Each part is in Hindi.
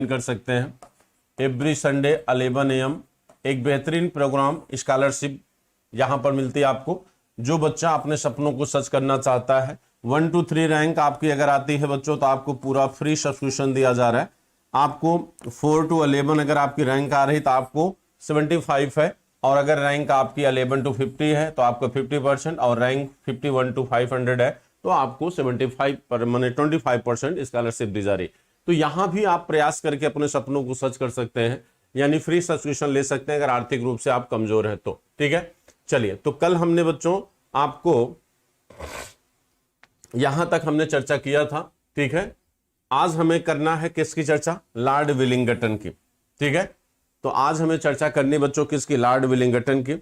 कर सकते हैं। एवरी संडे 11 AM एक बेहतरीन प्रोग्राम स्कॉलरशिप यहाँ पर मिलती है आपको। जो बच्चा अपने सपनों को सच करना चाहता है, 1 to 3 रैंक आपकी अगर आती है बच्चों तो आपको पूरा फ्री सब्सक्रिप्शन दिया जा रहा है। आपको 4 to 11 अगर आपकी रैंक आ रही तो आपको 75 है, और अगर रैंक आपकी 11 to 50 है तो आपको 50%, और रैंक 51 to 500 है तो आपको 75 पर माने 25% स्कॉलरशिप दी जा रही। तो यहाँ भी आप प्रयास करके अपने सपनों को सच कर सकते हैं, यानी फ्री सब्सक्रिप्शन ले सकते हैं अगर आर्थिक रूप से आप कमजोर हैं तो। ठीक है, चलिए। तो कल हमने बच्चों आपको यहां तक हमने चर्चा किया था। ठीक है, आज हमें करना है किसकी चर्चा? लॉर्ड विलिंगटन की। ठीक है, तो आज हमें चर्चा करनी बच्चों किसकी? लॉर्ड विलिंगटन की।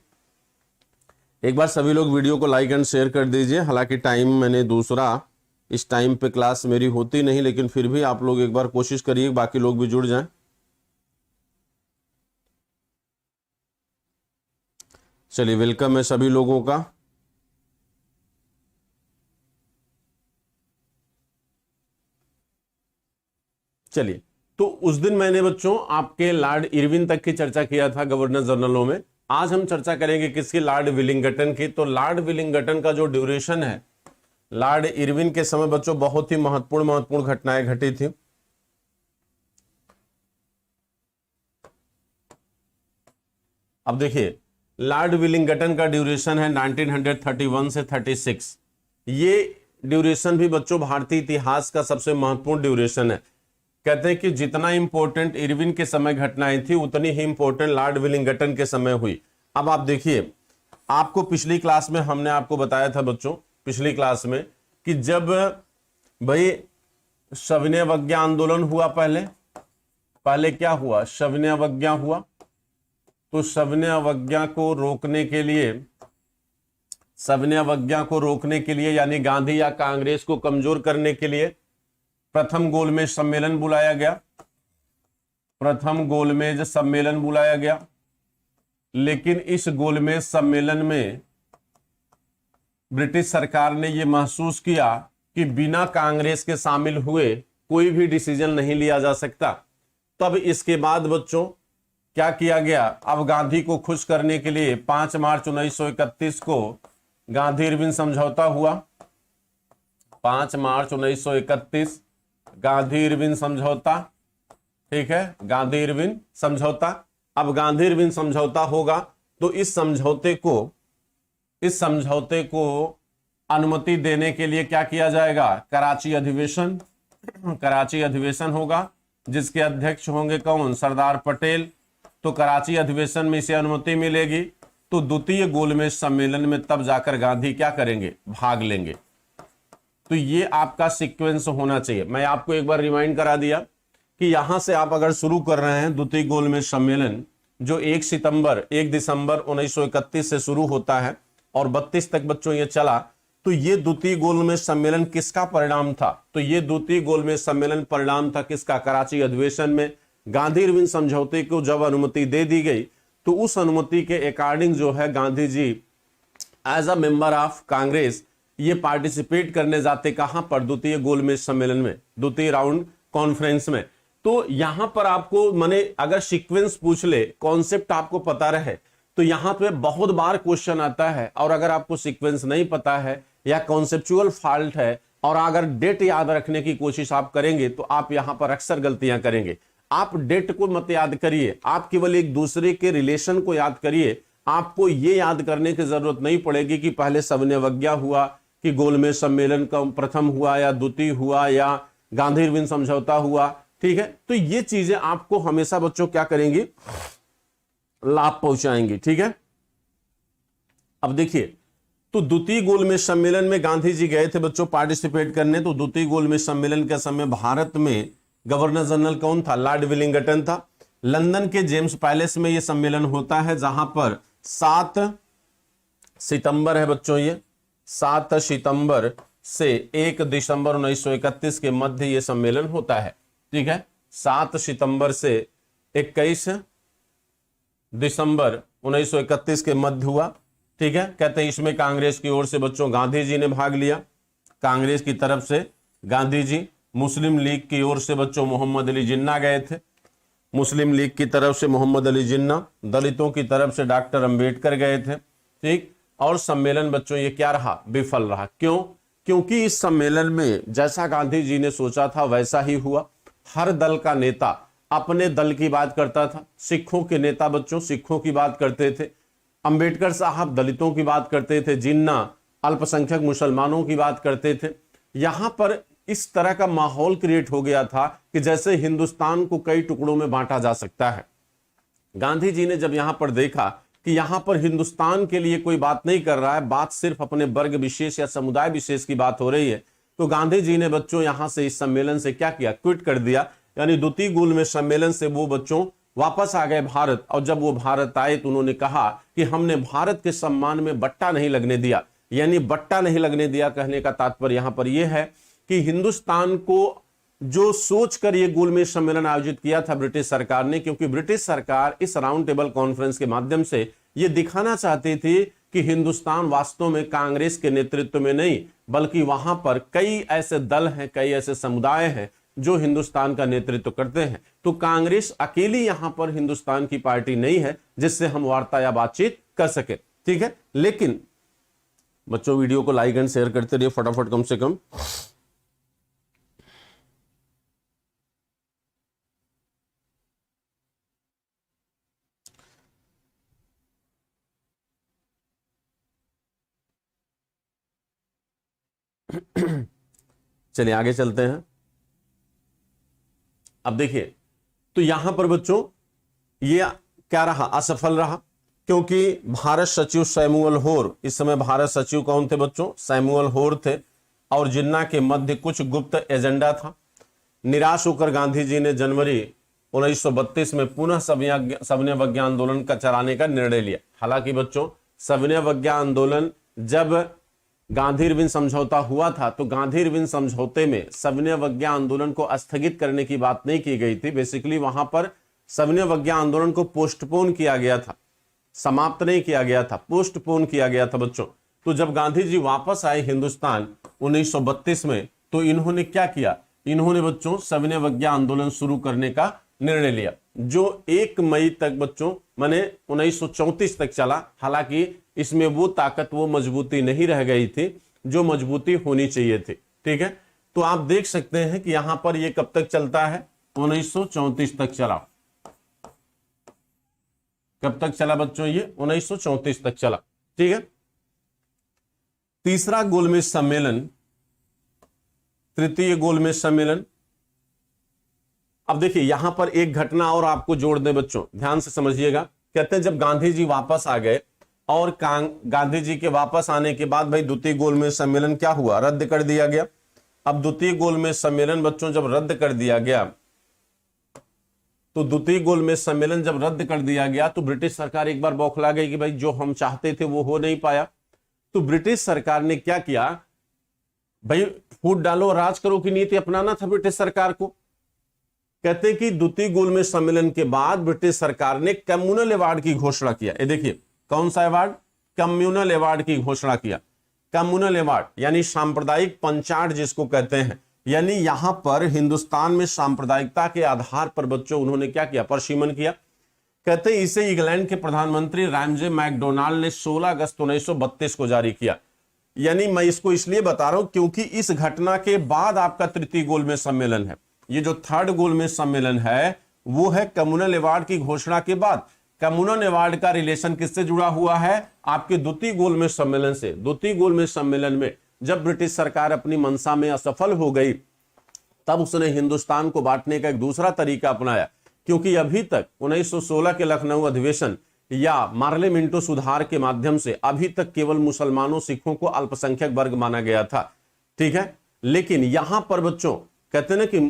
एक बार सभी लोग वीडियो को लाइक एंड शेयर कर दीजिए। हालांकि टाइम मैंने दूसरा, इस टाइम पे क्लास मेरी होती नहीं, लेकिन फिर भी आप लोग एक बार कोशिश करिए बाकी लोग भी जुड़ जाएं। चलिए, वेलकम है सभी लोगों का। चलिए, तो उस दिन मैंने बच्चों आपके लॉर्ड इरविन तक की चर्चा किया था गवर्नर जनरलों में। आज हम चर्चा करेंगे किसकी? लॉर्ड विलिंगटन की। तो लॉर्ड विलिंगटन का जो ड्यूरेशन है, लॉर्ड इरविन के समय बच्चों बहुत ही महत्वपूर्ण घटनाएं घटी थी। अब देखिए, लॉर्ड विलिंगटन का ड्यूरेशन है 1931 से 36। ये ड्यूरेशन भी बच्चों भारतीय इतिहास का सबसे महत्वपूर्ण ड्यूरेशन है। कहते हैं कि जितना इंपॉर्टेंट इरविन के समय घटनाएं थी उतनी ही इंपॉर्टेंट लॉर्ड विलिंगटन के समय हुई। अब आप देखिए, आपको पिछली क्लास में हमने आपको बताया था बच्चों, पिछली क्लास में, कि जब भाई सविनय अवज्ञा आंदोलन हुआ, पहले क्या हुआ? सविनय अवज्ञा हुआ। तो सविनय अवज्ञा को रोकने के लिए यानी गांधी या कांग्रेस को कमजोर करने के लिए प्रथम गोलमेज सम्मेलन बुलाया गया। लेकिन इस गोलमेज सम्मेलन में ब्रिटिश सरकार ने यह महसूस किया कि बिना कांग्रेस के शामिल हुए कोई भी डिसीजन नहीं लिया जा सकता। तब इसके बाद बच्चों क्या किया गया? अब गांधी को खुश करने के लिए 5 मार्च 1931 को गांधी इरविन समझौता हुआ। 5 मार्च 1931 गांधी इरविन समझौता। ठीक है, गांधी इरविन समझौता। अब गांधी इरविन समझौता होगा तो इस समझौते को अनुमति देने के लिए क्या किया जाएगा? कराची अधिवेशन होगा, जिसके अध्यक्ष होंगे कौन? सरदार पटेल। तो कराची अधिवेशन में इसे अनुमति मिलेगी। तो द्वितीय गोलमेज सम्मेलन में तब जाकर गांधी क्या करेंगे? भाग लेंगे। तो ये आपका सीक्वेंस होना चाहिए। मैं आपको एक बार रिमाइंड करा दिया कि यहां से आप अगर शुरू कर रहे हैं द्वितीय गोलमेज सम्मेलन, जो 1 दिसंबर 1931 से शुरू होता है और 32 तक बच्चों ये चला, तो ये द्वितीय गोलमेज सम्मेलन किसका परिणाम था? तो ये द्वितीय गोलमेज सम्मेलन परिणाम था किसका? कराची अधिवेशन में गांधी इरविन समझौते को जब अनुमति दे दी गई तो उस अनुमति के अकॉर्डिंग जो है Gandhi ji as a member of Congress ये पार्टिसिपेट करने जाते कहां पर? द्वितीय गोलमेज सम्मेलन में, द्वितीय राउंड कॉन्फ्रेंस में। तो यहां पर आपको माने अगर सीक्वेंस पूछ ले, कॉन्सेप्ट आपको पता रहे, तो यहां पे बहुत बार क्वेश्चन आता है। और अगर आपको सीक्वेंस नहीं पता है या कॉन्सेप्चुअल फॉल्ट है और अगर डेट याद रखने की कोशिश आप करेंगे तो आप यहां पर अक्सर गलतियां करेंगे। आप डेट को मत याद करिए, आप केवल एक दूसरे के रिलेशन को याद करिए। आपको यह याद करने की जरूरत नहीं पड़ेगी कि पहले सविनय अवज्ञा हुआ, कि गोलमेज सम्मेलन का प्रथम हुआ या द्वितीय हुआ या गांधी इरविन समझौता हुआ। ठीक है, तो ये चीजें आपको हमेशा बच्चों क्या करेंगी? लाभ पहुंचाएंगी। ठीक है, अब देखिए, तो द्वितीय गोलमेज सम्मेलन में गांधी जी गए थे बच्चों पार्टिसिपेट करने। तो द्वितीय गोलमेज सम्मेलन के समय भारत में गवर्नर जनरल कौन था? लॉर्ड विलिंगटन था। लंदन के जेम्स पैलेस में यह सम्मेलन होता है, जहां पर 7 सितंबर है बच्चों, ये 7 सितंबर से 1 दिसंबर 1931 के मध्य यह सम्मेलन होता है। ठीक है, 7 सितंबर से 21 दिसंबर 1931 के मध्य हुआ। ठीक है, कहते हैं इसमें कांग्रेस की ओर से बच्चों गांधी जी ने भाग लिया, कांग्रेस की तरफ से गांधी जी, मुस्लिम लीग की ओर से बच्चों मोहम्मद अली जिन्ना गए थे। मुस्लिम लीग की तरफ से मोहम्मद अली जिन्ना, दलितों की तरफ से डॉक्टर अंबेडकर गए थे। ठीक, और सम्मेलन बच्चों ये क्या रहा, विफल रहा। क्यों? क्योंकि इस सम्मेलन में जैसा गांधी जी ने सोचा था वैसा ही हुआ। हर दल का नेता अपने दल की बात करता था। सिखों के नेता बच्चों सिखों की बात करते थे, अंबेडकर साहब दलितों की बात करते थे, जिन्ना अल्पसंख्यक मुसलमानों की बात करते थे। यहां पर इस तरह का माहौल क्रिएट हो गया था कि जैसे हिंदुस्तान को कई टुकड़ों में बांटा जा सकता है। गांधी जी ने जब यहां पर देखा कि यहां पर हिंदुस्तान के लिए कोई बात नहीं कर रहा है, बात सिर्फ अपने वर्ग विशेष या समुदाय विशेष की बात हो रही है, तो गांधी जी ने बच्चों यहां से इस सम्मेलन से क्या किया, क्विट कर दिया। यानी द्वितीय गोलमेज सम्मेलन से वो बच्चों वापस आ गए भारत। और जब वो भारत आए तो उन्होंने कहा कि हमने भारत के सम्मान में बट्टा नहीं लगने दिया। यानी बट्टा नहीं लगने दिया कहने का तात्पर्य यहां पर यह है कि हिंदुस्तान को जो सोचकर ये गोलमेज सम्मेलन आयोजित किया था ब्रिटिश सरकार ने, क्योंकि ब्रिटिश सरकार इस राउंड टेबल कॉन्फ्रेंस के माध्यम से ये दिखाना चाहती थी कि हिंदुस्तान वास्तव में कांग्रेस के नेतृत्व में नहीं, बल्कि वहां पर कई ऐसे दल हैं, कई ऐसे समुदाय हैं जो हिंदुस्तान का नेतृत्व करते हैं। तो कांग्रेस अकेली यहां पर हिंदुस्तान की पार्टी नहीं है जिससे हम वार्ता या बातचीत कर सके। ठीक है, लेकिन बच्चों वीडियो को लाइक एंड शेयर करते रहिए फटाफट, कम से कम। चलिए आगे चलते हैं। अब देखिए, तो यहां पर बच्चों ये क्या रहा, असफल रहा, क्योंकि भारत सचिव सैमुअल होर, इस समय भारत सचिव कौन थे बच्चों, सैमुअल होर थे, और जिन्ना के मध्य कुछ गुप्त एजेंडा था। निराश होकर गांधी जी ने जनवरी 1932 में पुनः सविनय आंदोलन का चलाने का निर्णय लिया। हालांकि बच्चों सविनय आंदोलन जब गांधी इरविन समझौता हुआ था तो गांधी इरविन समझौते में सविनय आंदोलन को स्थगित करने की बात नहीं की गई थी। बेसिकली वहां पर सविनय आंदोलन को पोस्टपोन किया गया था, समाप्त नहीं किया गया था, पोस्टपोन किया गया था बच्चों। तो जब गांधी जी वापस आए हिंदुस्तान 1932 में, तो इन्होंने क्या किया, इन्होंने बच्चों सविनय आंदोलन शुरू करने का निर्णय लिया, जो 1 मई तक बच्चों माने 1934 तक चला। हालांकि इसमें वो ताकत, वो मजबूती नहीं रह गई थी जो मजबूती होनी चाहिए थी। ठीक है, तो आप देख सकते हैं कि यहां पर ये कब तक चलता है, 1934 तक चला। कब तक चला बच्चों, ये 1934 तक चला। ठीक है, तीसरा गोलमेज सम्मेलन, तृतीय गोलमेज सम्मेलन। अब देखिए यहां पर एक घटना और आपको जोड़ दें बच्चों, ध्यान से समझिएगा। कहते हैं जब गांधी जी वापस आ गए और गांधी जी के वापस आने के बाद भाई द्वितीय गोलमेज सम्मेलन क्या हुआ, रद्द कर दिया गया। अब द्वितीय गोलमेज सम्मेलन बच्चों जब रद्द कर दिया गया, तो द्वितीय गोलमेज सम्मेलन जब रद्द कर दिया गया तो ब्रिटिश सरकार एक बार बौखला गई कि भाई जो हम चाहते थे वो हो नहीं पाया। तो ब्रिटिश सरकार ने क्या किया, भाई फूट डालो राज करो की नीति अपनाना था ब्रिटिश सरकार को। कहते हैं कि द्वितीय गोलमेज सम्मेलन के बाद ब्रिटिश सरकार ने कम्युनल अवार्ड की घोषणा किया। ये देखिए कौन सा अवार्ड, कम्युनल अवार्ड की घोषणा किया। कम्युनल अवार्ड यानी सांप्रदायिक पंचाट जिसको कहते हैं, यानी यहां पर हिंदुस्तान में सांप्रदायिकता के आधार पर बच्चों उन्होंने क्या किया, परसीमन किया। कहते हैं इसे इंग्लैंड के प्रधानमंत्री रैमजे मैकडोनाल्ड ने 16 अगस्त 1932 को जारी किया। यानी मैं इसको इसलिए बता रहा हूं क्योंकि इस घटना के बाद आपका तृतीय गोलमेज सम्मेलन है। ये जो थर्ड गोलमेज सम्मेलन है वो है कम्युनल अवार्ड की घोषणा के बाद। कम्युनल अवार्ड का रिलेशन किससे जुड़ा हुआ है, आपके द्वितीय गोलमेज सम्मेलन से। द्वितीय गोलमेज सम्मेलन में जब ब्रिटिश सरकार अपनी मंशा में असफल हो गई, तब उसने हिंदुस्तान को बांटने का एक दूसरा तरीका अपनाया। क्योंकि अभी तक 1916 के लखनऊ अधिवेशन या मार्ले मिंटो सुधार के माध्यम से अभी तक केवल मुसलमानों सिखों को अल्पसंख्यक वर्ग माना गया था। ठीक है, लेकिन यहां पर बच्चों कहते हैं कि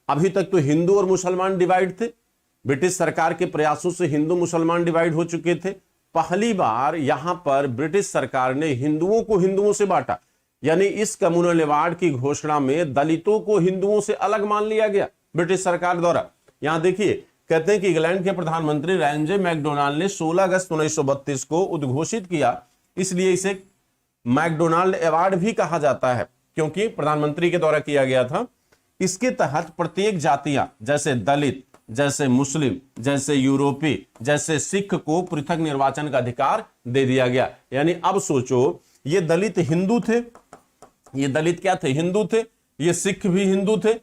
अभी तक तो हिंदू और मुसलमान डिवाइड थे। ब्रिटिश सरकार के प्रयासों से हिंदू मुसलमान डिवाइड हो चुके थे। पहली बार यहां पर ब्रिटिश सरकार ने हिंदुओं को हिंदुओं से बांटा। यानी इस कम्युनल अवार्ड की घोषणा में दलितों को हिंदुओं से अलग मान लिया गया ब्रिटिश सरकार द्वारा। यहां देखिए कहते हैं कि इंग्लैंड के प्रधानमंत्री रैमजे मैकडोनाल्ड ने 16 अगस्त 1932 को उद्घोषित किया, इसलिए इसे मैकडोनाल्ड अवार्ड भी कहा जाता है क्योंकि प्रधानमंत्री के द्वारा किया गया था। इसके तहत प्रत्येक जातियां जैसे दलित, जैसे मुस्लिम, जैसे यूरोपी, जैसे सिख को पृथक निर्वाचन का अधिकार दे दिया गया। यानी अब सोचो, ये दलित हिंदू थे, ये दलित क्या थे? हिंदू थे, ये सिख भी हिंदू थे।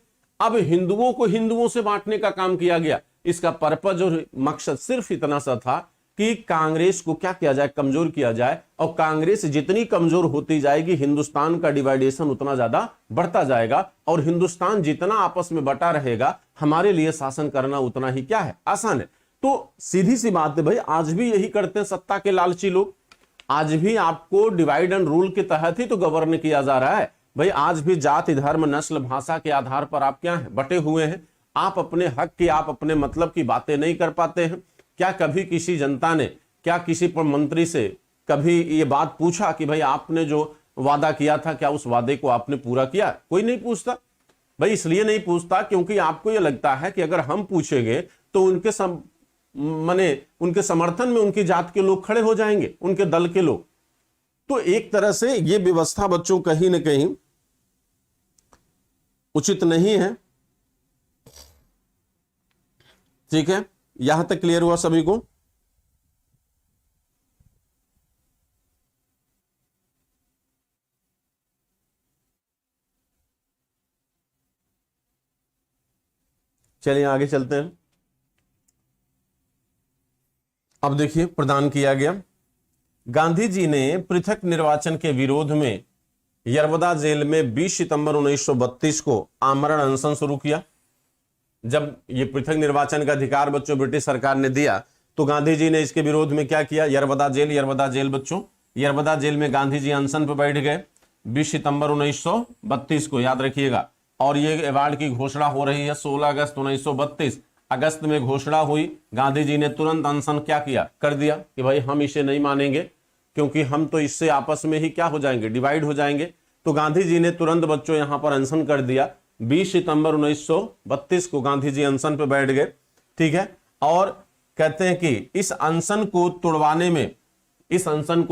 अब हिंदुओं को हिंदुओं से बांटने का काम किया गया। इसका पर्पज और मकसद सिर्फ इतना सा था कि कांग्रेस को क्या किया जाए? कमजोर किया जाए। और कांग्रेस जितनी कमजोर होती जाएगी, हिंदुस्तान का डिवाइडेशन उतना ज्यादा बढ़ता जाएगा, और हिंदुस्तान जितना आपस में बटा रहेगा, हमारे लिए शासन करना उतना ही क्या है? आसान है। तो सीधी सी बात है भाई, आज भी यही करते हैं सत्ता के लालची लोग। आज भी आपको डिवाइड एंड रूल के तहत ही तो गवर्न किया जा रहा है भाई। आज भी जाति, धर्म, नस्ल, भाषा के आधार पर आप क्या हैं? बटे हुए हैं। आप अपने हक की, आप अपने मतलब की बातें नहीं कर पाते हैं। क्या कभी किसी जनता ने, क्या किसी मंत्री से कभी ये बात पूछा कि भाई आपने जो वादा किया था, क्या उस वादे को आपने पूरा किया? कोई नहीं पूछता भाई। इसलिए नहीं पूछता क्योंकि आपको ये लगता है कि अगर हम पूछेंगे तो उनके समर्थन में उनकी जात के लोग खड़े हो जाएंगे, उनके दल के लोग। तो एक तरह से ये व्यवस्था बच्चों कहीं ना कहीं उचित नहीं है। ठीक है, यहां तक क्लियर हुआ सभी को? चलिए आगे चलते हैं। अब देखिए, प्रदान किया गया। गांधी जी ने पृथक निर्वाचन के विरोध में यरवदा जेल में 20 सितंबर 1932 को आमरण अनशन शुरू किया। जब ये पृथक निर्वाचन का अधिकार बच्चों ब्रिटिश सरकार ने दिया, तो गांधी जी ने इसके विरोध में क्या किया? यरवदा जेल बच्चों, यरवदा जेल में गांधी जी अनशन पर बैठ गए 20 सितंबर 1932 को, याद रखिएगा। और ये अवार्ड की घोषणा हो रही है 16 अगस्त 1932। अगस्त में घोषणा हुई, गांधी जी ने तुरंत अनशन क्या किया? कर दिया कि भाई हम इसे नहीं मानेंगे, क्योंकि हम तो इससे आपस में ही क्या हो जाएंगे? डिवाइड हो जाएंगे। तो गांधी जी ने तुरंत बच्चों यहां पर अनशन कर दिया। 20 सितंबर 1932 को गांधी जी अनशन पर बैठ गए। ठीक है, और कहते हैं कि इस अनशन को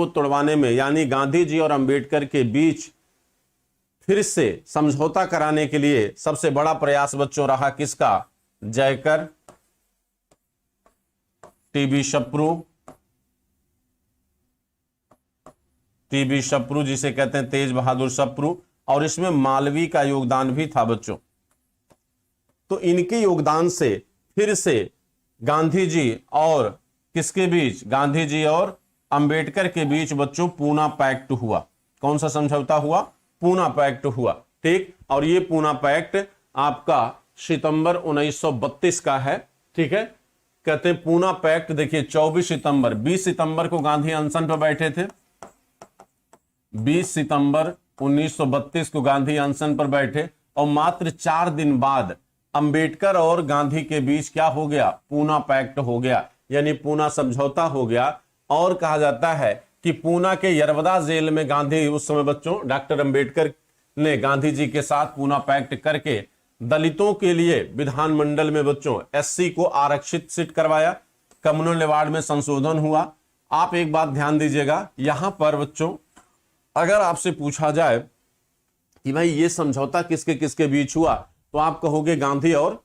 तोड़वाने में यानी गांधी जी और अंबेडकर के बीच फिर से समझौता कराने के लिए सबसे बड़ा प्रयास बच्चों रहा किसका? जयकर, टीबी शप्रू जिसे कहते हैं तेज बहादुर शप्रू, और इसमें मालवीय का योगदान भी था बच्चों। तो इनके योगदान से फिर से गांधी जी और किसके बीच? गांधी जी और अंबेडकर के बीच बच्चों पूना पैक्ट हुआ। कौन सा समझौता हुआ? पूना पैक्ट हुआ। ठीक, और ये पूना पैक्ट आपका सितंबर 1932 का है। ठीक है, कहते हैं पूना पैक्ट। देखिए 24 सितंबर, 20 सितंबर को गांधी अनशन पर बैठे थे। 20 सितंबर 1932 को गांधी अनशन पर बैठे, और मात्र 4 दिन बाद अंबेडकर और गांधी के बीच क्या हो गया? पूना पैक्ट हो गया, यानी पूना समझौता हो गया। और कहा जाता है कि पूना के यरवदा जेल में गांधी, उस समय बच्चों डॉक्टर अंबेडकर ने गांधी जी के साथ पूना पैक्ट करके दलितों के लिए विधानमंडल में बच्चों एससी को आरक्षित सीट करवाया। कम्युनल अवार्ड में संशोधन हुआ। आप एक बात ध्यान दीजिएगा, यहां पर बच्चों अगर आपसे पूछा जाए कि भाई ये समझौता किसके किसके बीच हुआ, तो आप कहोगे गांधी और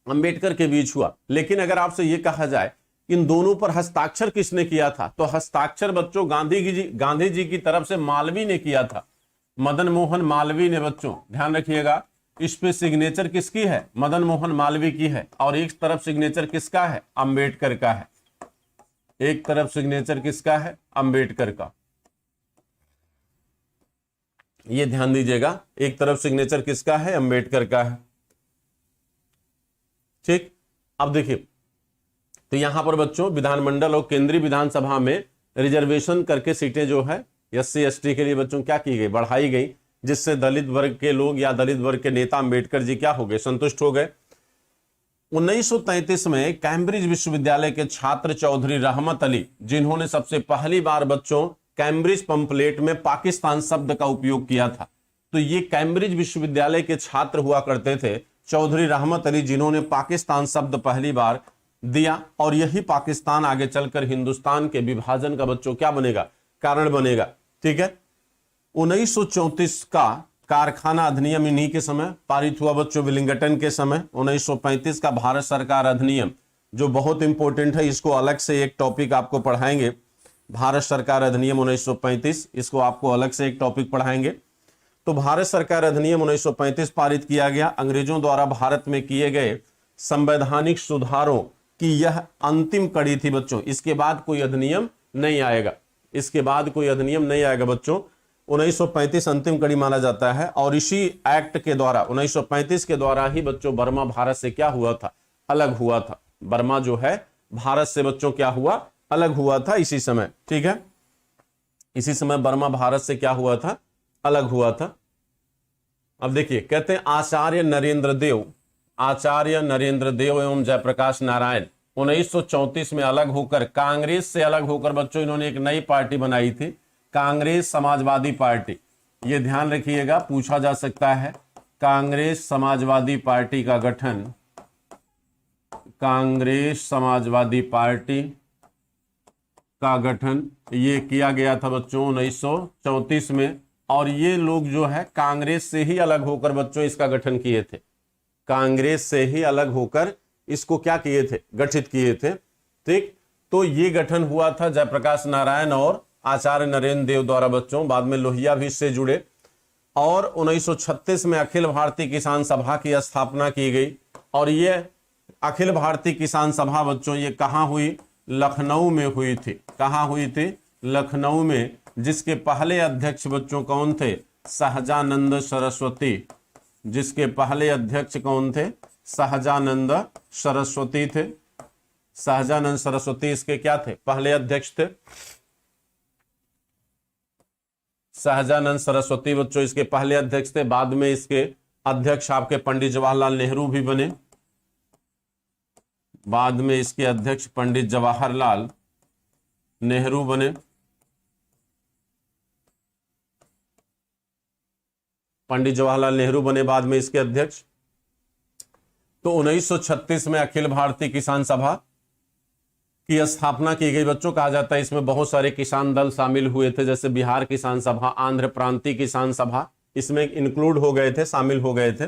अंबेडकर के बीच हुआ। लेकिन अगर आपसे ये कहा जाए इन दोनों पर हस्ताक्षर किसने किया था, तो हस्ताक्षर बच्चों गांधी जी की तरफ से मालवीय ने किया था। मदन मोहन मालवीय ने बच्चों, ध्यान रखिएगा, इस पे सिग्नेचर किसकी है? मदन मोहन मालवीय की है। और एक तरफ सिग्नेचर किसका है? अंबेडकर का है। एक तरफ सिग्नेचर किसका है? अंबेडकर का। ये ध्यान दीजिएगा, एक तरफ सिग्नेचर किसका है? अंबेडकर का है। ठीक, अब देखिए, तो यहां पर बच्चों विधानमंडल और केंद्रीय विधानसभा में रिजर्वेशन करके सीटें जो है एससी एसटी के लिए बच्चों क्या की गई? बढ़ाई गई, जिससे दलित वर्ग के लोग या दलित वर्ग के नेता अंबेडकर जी क्या हो गए? संतुष्ट हो गए। 1933 में कैम्ब्रिज विश्वविद्यालय के छात्र चौधरी रहमत अली, जिन्होंने सबसे पहली बार बच्चों कैम्ब्रिज पंपलेट में पाकिस्तान शब्द का उपयोग किया था। तो ये कैम्ब्रिज विश्वविद्यालय के छात्र हुआ करते थे, चौधरी रहमत अली, जिन्होंने पाकिस्तान शब्द पहली बार दिया। और यही पाकिस्तान आगे चलकर हिंदुस्तान के विभाजन का बच्चों क्या बनेगा? कारण बनेगा। ठीक है, 1934 का कारखाना अधिनियम इन्हीं के समय पारित हुआ बच्चों, विलिंगटन के समय 1935 का भारत सरकार अधिनियम, जो बहुत इंपॉर्टेंट है, इसको अलग से एक टॉपिक आपको पढ़ाएंगे। भारत सरकार अधिनियम 1935, इसको आपको अलग से एक टॉपिक पढ़ाएंगे। तो भारत सरकार अधिनियम 1935 पारित किया गया। अंग्रेजों द्वारा भारत में किए गए संवैधानिक सुधारों की यह अंतिम कड़ी थी बच्चों। इसके बाद कोई अधिनियम नहीं आएगा, इसके बाद कोई अधिनियम नहीं आएगा बच्चों। 1935 अंतिम कड़ी माना जाता है। और इसी एक्ट के द्वारा 1935 के द्वारा ही बच्चों बर्मा भारत से क्या हुआ था, अलग हुआ था। बर्मा जो है भारत से बच्चों क्या हुआ, अलग हुआ था इसी समय। ठीक है, इसी समय बर्मा भारत से क्या हुआ था, अलग हुआ था। अब देखिए, कहते हैं आचार्य नरेंद्र देव एवं जयप्रकाश नारायण 1934 में अलग होकर, कांग्रेस से अलग होकर बच्चों इन्होंने एक नई पार्टी बनाई थी, कांग्रेस समाजवादी पार्टी। ये ध्यान रखिएगा, पूछा जा सकता है। कांग्रेस समाजवादी पार्टी का गठन, कांग्रेस समाजवादी पार्टी का गठन ये किया गया था बच्चों 1934 में। और ये लोग जो है कांग्रेस से ही अलग होकर बच्चों इसका गठन किए थे, कांग्रेस से ही अलग होकर इसको क्या किए थे, गठित किए थे। ठीक, तो ये गठन हुआ था जयप्रकाश नारायण और आचार्य नरेंद्र देव द्वारा बच्चों। बाद में लोहिया भी इससे जुड़े। और 1936 में अखिल भारतीय किसान सभा की स्थापना की गई। और ये अखिल भारतीय किसान सभा बच्चों ये कहाँ हुई, लखनऊ में हुई थी। कहाँ हुई थी, लखनऊ में। जिसके पहले अध्यक्ष बच्चों कौन थे, सहजानंद सरस्वती। जिसके पहले अध्यक्ष कौन थे, सहजानंद सरस्वती थे। सहजानंद सरस्वती इसके क्या थे, पहले अध्यक्ष थे। सहजानंद सरस्वती बच्चों इसके पहले अध्यक्ष थे। बाद में इसके अध्यक्ष आपके पंडित जवाहरलाल नेहरू भी बने। बाद में इसके अध्यक्ष पंडित जवाहरलाल नेहरू बने। पंडित जवाहरलाल नेहरू बने बाद में इसके अध्यक्ष। तो 1936 में अखिल भारतीय किसान सभा की स्थापना की गई बच्चों। कहा जाता है इसमें बहुत सारे किसान दल शामिल हुए थे, जैसे बिहार किसान सभा, आंध्र प्रांतीय किसान सभा इसमें इंक्लूड हो गए थे, शामिल हो गए थे।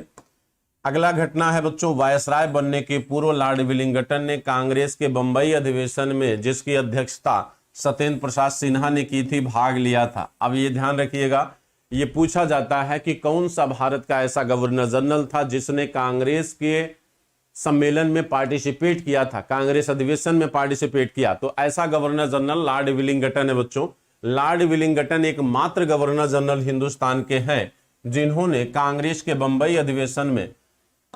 अगला घटना है बच्चों, वायसराय बनने के पूर्व लॉर्ड विलिंगटन ने कांग्रेस के बंबई अधिवेशन में, जिसकी अध्यक्षता सत्येंद्र प्रसाद सिन्हा ने की थी, भाग लिया था। अब ये ध्यान रखिएगा, ये पूछा जाता है कि कौन सा भारत का ऐसा गवर्नर जनरल था जिसने कांग्रेस के सम्मेलन में पार्टिसिपेट किया था, कांग्रेस अधिवेशन में पार्टिसिपेट किया। तो ऐसा गवर्नर जनरल लॉर्ड विलिंगटन है बच्चों। लॉर्ड विलिंगटन एकमात्र गवर्नर जनरल हिंदुस्तान के हैं जिन्होंने कांग्रेस के बंबई अधिवेशन में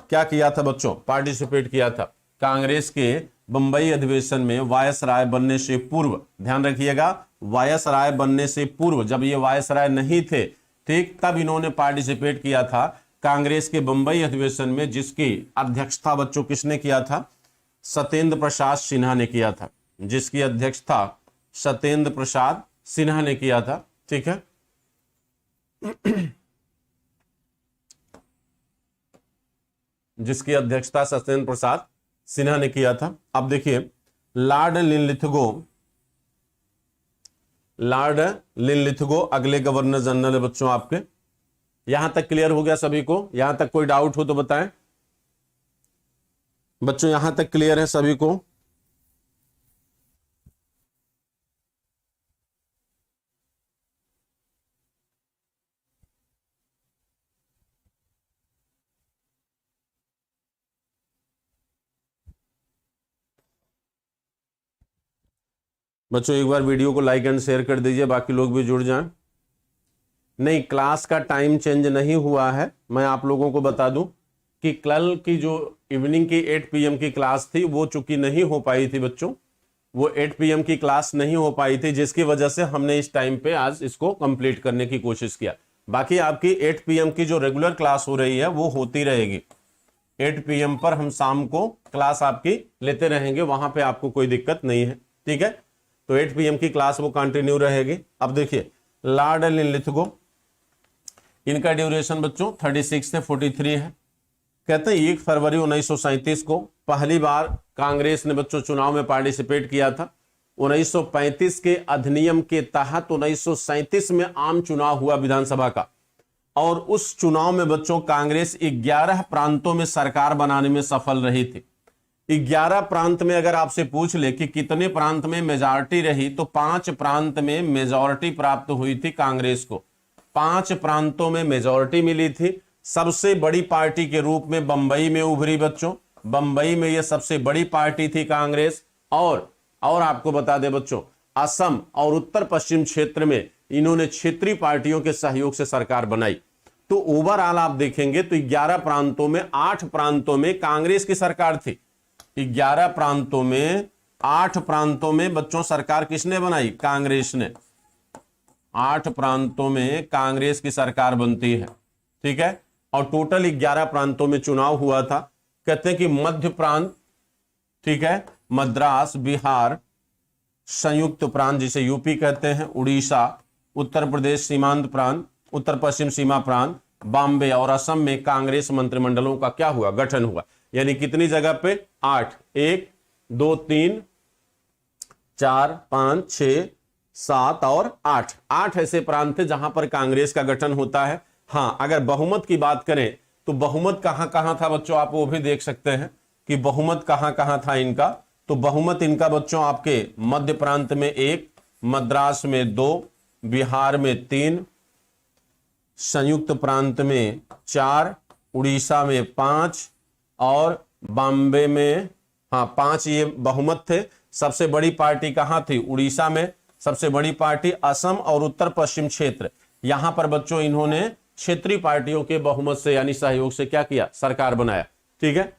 क्या किया था बच्चों, पार्टिसिपेट किया था। कांग्रेस के बंबई अधिवेशन में वायसराय बनने से पूर्व, ध्यान रखिएगा, वायसराय बनने से पूर्व, जब ये वायसराय नहीं थे, ठीक, तब इन्होंने पार्टिसिपेट किया था कांग्रेस के बंबई अधिवेशन में, जिसकी अध्यक्षता बच्चों किसने किया था, सत्येंद्र प्रसाद सिन्हा ने किया था। जिसकी अध्यक्षता सत्येंद्र प्रसाद सिन्हा ने किया था। ठीक है, जिसकी अध्यक्षता सत्येंद्र प्रसाद सिन्हा ने किया था। अब देखिए, लॉर्ड लिनलिथगो अगले गवर्नर जनरल है बच्चों आपके। यहां तक क्लियर हो गया सभी को? यहां तक कोई डाउट हो तो बताएं बच्चों, यहां तक क्लियर है सभी को? बच्चों एक बार वीडियो को लाइक एंड शेयर कर दीजिए, बाकी लोग भी जुड़ जाएं। नहीं, क्लास का टाइम चेंज नहीं हुआ है। मैं आप लोगों को बता दूं कि कल की जो इवनिंग की 8 PM की क्लास थी वो चूंकि नहीं हो पाई थी बच्चों, वो 8 PM की क्लास नहीं हो पाई थी, जिसकी वजह से हमने इस टाइम पे आज इसको कंप्लीट करने की कोशिश किया। बाकी आपकी 8 PM की जो रेगुलर क्लास हो रही है वो होती रहेगी। 8 PM पर हम शाम को क्लास आपकी लेते रहेंगे, वहां पे आपको कोई दिक्कत नहीं है। ठीक है, तो 8 PM की क्लास वो कंटिन्यू रहेगी। अब देखिए, लॉर्ड लिनलिथगो, इनका ड्यूरेशन बच्चों 36 से 43 है। कहते हैं 1 फरवरी 1937 को पहली बार कांग्रेस ने बच्चों चुनाव में पार्टिसिपेट किया था। 1935 के अधिनियम के तहत 1937 में आम चुनाव हुआ विधानसभा का। और उस चुनाव में बच्चों कांग्रेस 11 प्रांतों में सरकार बनाने में सफल रही थी। 11 प्रांत में अगर आपसे पूछ ले कि कितने प्रांत में मेजॉरिटी रही, तो 5 प्रांत में मेजॉरिटी प्राप्त हुई थी कांग्रेस को। 5 प्रांतों में मेजॉरिटी मिली थी। सबसे बड़ी पार्टी के रूप में बंबई में उभरी बच्चों, बंबई में यह सबसे बड़ी पार्टी थी कांग्रेस। और आपको बता दें बच्चों, असम और उत्तर पश्चिम क्षेत्र में इन्होंने क्षेत्रीय पार्टियों के सहयोग से सरकार बनाई। तो ओवरऑल आप देखेंगे तो 11 प्रांतों में 8 प्रांतों में कांग्रेस की सरकार थी। 11 प्रांतों में 8 प्रांतों में बच्चों सरकार किसने बनाई? कांग्रेस ने। 8 प्रांतों में कांग्रेस की सरकार बनती है, ठीक है। और टोटल 11 प्रांतों में चुनाव हुआ था। कहते हैं कि मध्य प्रांत, ठीक है, मद्रास, बिहार, संयुक्त प्रांत जिसे यूपी कहते हैं, उड़ीसा, उत्तर प्रदेश सीमांत प्रांत, उत्तर पश्चिम सीमा प्रांत, बॉम्बे और असम में कांग्रेस मंत्रिमंडलों का क्या हुआ? गठन हुआ। यानी कितनी जगह पे? 8। 1 2 3 4 5 6 7 और 8। 8 ऐसे प्रांत थे जहां पर कांग्रेस का गठन होता है। हाँ, अगर बहुमत की बात करें तो बहुमत कहां कहां था बच्चों, आप वो भी देख सकते हैं कि बहुमत कहां कहां था इनका। तो बहुमत इनका बच्चों आपके मध्य प्रांत में 1, मद्रास में 2, बिहार में 3, संयुक्त प्रांत में 4, उड़ीसा में 5 और बॉम्बे में 5। ये बहुमत थे। सबसे बड़ी पार्टी कहां थी? उड़ीसा में। सबसे बड़ी पार्टी असम और उत्तर पश्चिम क्षेत्र, यहां पर बच्चों इन्होंने क्षेत्रीय पार्टियों के बहुमत से यानी सहयोग से क्या किया? सरकार बनाया, ठीक है।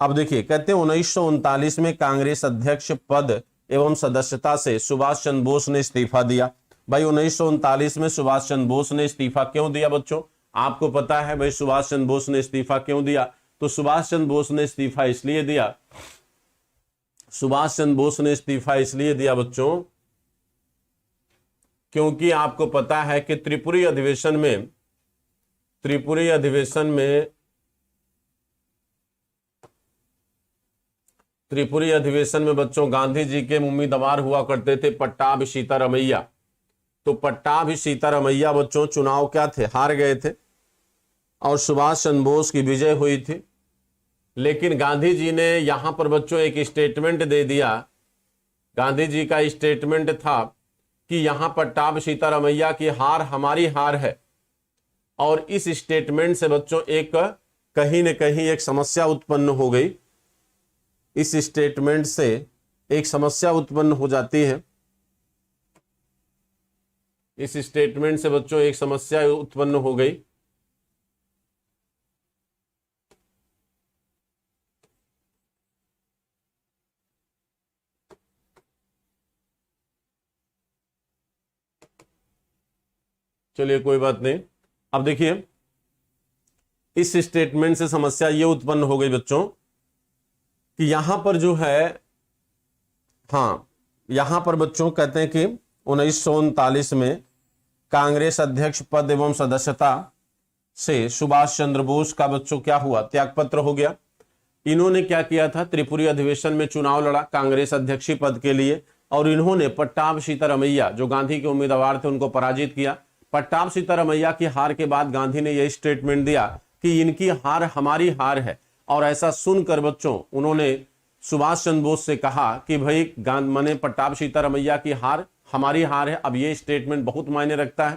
अब देखिए, कहते हैं 1939 में कांग्रेस अध्यक्ष पद एवं सदस्यता से सुभाष चंद्र बोस ने इस्तीफा दिया। भाई 1939 में सुभाष चंद्र बोस ने इस्तीफा क्यों दिया बच्चों? आपको पता है भाई सुभाष चंद्र बोस ने इस्तीफा क्यों दिया? तो सुभाष चंद्र बोस ने इस्तीफा इसलिए दिया, सुभाष चंद्र बोस ने इस्तीफा इसलिए दिया बच्चों क्योंकि आपको पता है कि त्रिपुरी अधिवेशन में बच्चों गांधी जी के उम्मीदवार हुआ करते थे पट्टाभी सीतारमैया। तो पट्टाभी सीतारमैया बच्चों चुनाव क्या थे? हार गए थे और सुभाष चंद्र बोस की विजय हुई थी। लेकिन गांधी जी ने यहां पर बच्चों एक स्टेटमेंट दे दिया। गांधी जी का स्टेटमेंट था कि यहां पट्टाभी सीतारमैया की हार हमारी हार है। और इस स्टेटमेंट से बच्चों एक कहीं न कहीं एक समस्या उत्पन्न हो गई। इस स्टेटमेंट से एक समस्या उत्पन्न हो जाती है। इस स्टेटमेंट से बच्चों एक समस्या उत्पन्न हो गई। चलिए कोई बात नहीं। अब देखिए, इस स्टेटमेंट से समस्या ये उत्पन्न हो गई बच्चों कि यहां पर जो है, यहां पर बच्चों कहते हैं कि 1939 में कांग्रेस अध्यक्ष पद एवं सदस्यता से सुभाष चंद्र बोस का बच्चों क्या हुआ? त्यागपत्र हो गया। इन्होंने क्या किया था? त्रिपुरी अधिवेशन में चुनाव लड़ा कांग्रेस अध्यक्षीय पद के लिए और इन्होंने पट्टाभी सीतारमैया जो गांधी के उम्मीदवार थे उनको पराजित किया। पट्टाभी सीतारमैया की हार के बाद गांधी ने यह स्टेटमेंट दिया कि इनकी हार हमारी हार है। और ऐसा सुनकर बच्चों उन्होंने सुभाष चंद्र बोस से कहा कि भाई माने पट्टाभी सीतारमैया की हार हमारी हार है। अब ये स्टेटमेंट बहुत मायने रखता है।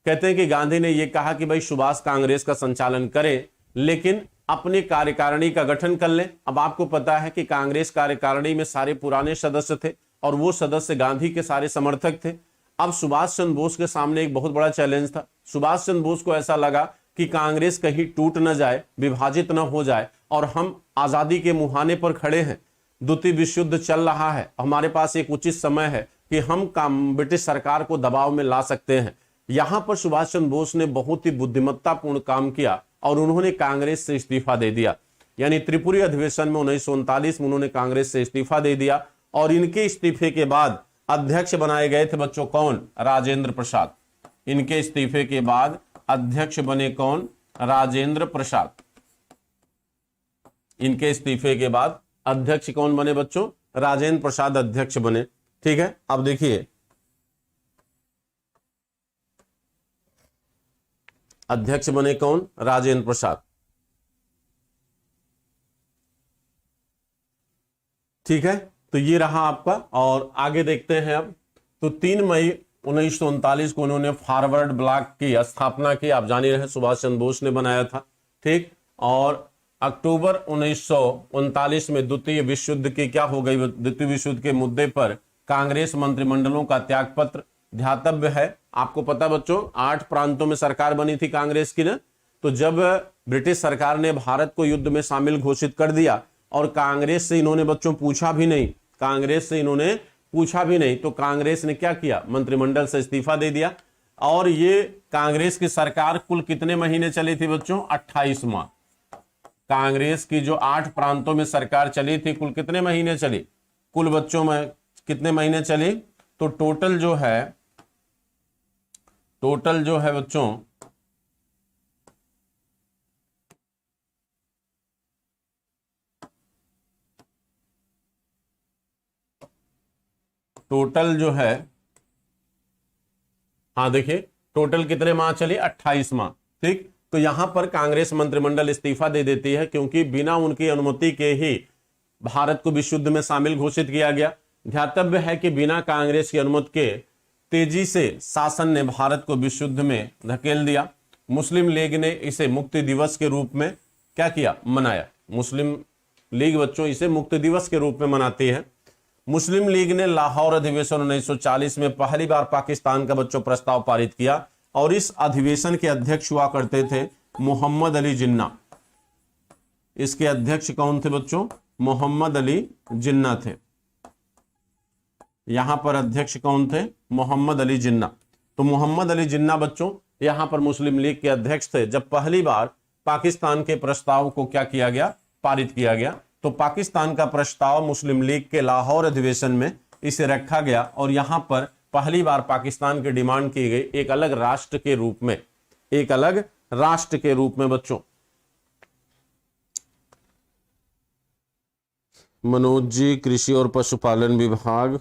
कहते हैं कि गांधी ने यह कहा कि भाई सुभाष कांग्रेस का संचालन करें लेकिन अपने कार्यकारिणी का गठन कर लें। अब आपको पता है कि कांग्रेस कार्यकारिणी में सारे पुराने सदस्य थे और वो सदस्य गांधी के सारे समर्थक थे। अब सुभाष चंद्र बोस के सामने एक बहुत बड़ा चैलेंज था। सुभाष चंद्र बोस को ऐसा लगा कि कांग्रेस कहीं टूट न जाए, विभाजित न हो जाए और हम आजादी के मुहाने पर खड़े हैं, द्वितीय विश्व युद्ध चल रहा है, हमारे पास एक उचित समय है कि हम ब्रिटिश सरकार को दबाव में ला सकते हैं। यहां पर सुभाष चंद्र बोस ने बहुत ही बुद्धिमत्तापूर्ण काम किया और उन्होंने कांग्रेस से इस्तीफा दे दिया। यानी त्रिपुरी अधिवेशन में 1939 में उन्होंने कांग्रेस से इस्तीफा दे दिया और इनके इस्तीफे के बाद अध्यक्ष बनाए गए थे बच्चों कौन? राजेंद्र प्रसाद। इनके इस्तीफे के बाद अध्यक्ष बने कौन? राजेंद्र प्रसाद। इनके इस्तीफे के बाद अध्यक्ष कौन बने बच्चों? राजेंद्र प्रसाद अध्यक्ष बने। ठीक है, अब देखिए अध्यक्ष बने कौन? राजेंद्र प्रसाद। ठीक है, तो ये रहा आपका। और आगे देखते हैं अब। तो 3 मई 1939 को उन्होंने फॉरवर्ड ब्लॉक की स्थापना की। आप जान ही रहे, सुभाष चंद्र बोस ने बनाया था। ठीक, और अक्टूबर 1939 में द्वितीय विश्व युद्ध की क्या हो गई? द्वितीय विश्व युद्ध के मुद्दे पर कांग्रेस मंत्रिमंडलों का त्यागपत्र। ध्यातव्य है, आपको पता बच्चों, 8 प्रांतों में सरकार बनी थी कांग्रेस की ना। तो जब ब्रिटिश सरकार ने भारत को युद्ध में शामिल घोषित कर दिया और कांग्रेस से इन्होंने बच्चों पूछा भी नहीं, कांग्रेस से इन्होंने पूछा भी नहीं, तो कांग्रेस ने क्या किया? मंत्रिमंडल से इस्तीफा दे दिया। और ये कांग्रेस की सरकार कुल कितने महीने चली थी बच्चों? 28 माह। कांग्रेस की जो 8 प्रांतों में सरकार चली थी, कुल कितने महीने चली? कुल बच्चों में कितने महीने चली? तो टोटल जो है बच्चों, टोटल जो है, हाँ देखिए, टोटल कितने माह चली? 28 माह। ठीक, तो यहां पर कांग्रेस मंत्रिमंडल इस्तीफा दे देती है, क्योंकि बिना उनकी अनुमति के ही भारत को विश्व युद्ध में शामिल घोषित किया गया। ध्यातव्य है कि बिना कांग्रेस की अनुमति के तेजी से शासन ने भारत को विश्व युद्ध में धकेल दिया। मुस्लिम लीग ने इसे मुक्ति दिवस के रूप में क्या किया? मनाया। मुस्लिम लीग बच्चों इसे मुक्ति दिवस के रूप में मनाती है। मुस्लिम लीग ने लाहौर अधिवेशन 1940 में पहली बार पाकिस्तान का बच्चों प्रस्ताव पारित किया, और इस अधिवेशन के अध्यक्ष हुआ करते थे मोहम्मद अली जिन्ना। इसके अध्यक्ष कौन थे बच्चों? मोहम्मद अली जिन्ना थे। यहां पर अध्यक्ष कौन थे? मोहम्मद अली जिन्ना। तो मोहम्मद अली जिन्ना बच्चों यहां पर मुस्लिम लीग के अध्यक्ष थे जब पहली बार पाकिस्तान के प्रस्ताव को क्या किया गया? पारित किया गया। तो पाकिस्तान का प्रस्ताव मुस्लिम लीग के लाहौर अधिवेशन में इसे रखा गया, और यहां पर पहली बार पाकिस्तान की डिमांड की गई एक अलग राष्ट्र के रूप में, एक अलग राष्ट्र के रूप में बच्चों। मनोज जी, कृषि और पशुपालन विभाग।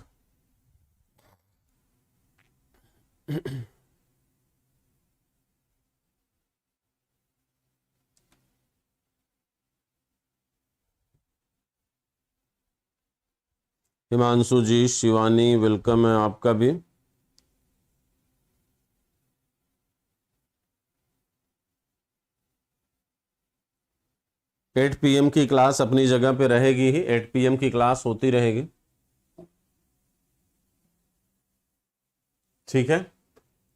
हिमांशु जी, शिवानी, वेलकम है आपका भी। एट PM की क्लास अपनी जगह पे रहेगी ही, 8 PM की क्लास होती रहेगी। ठीक है,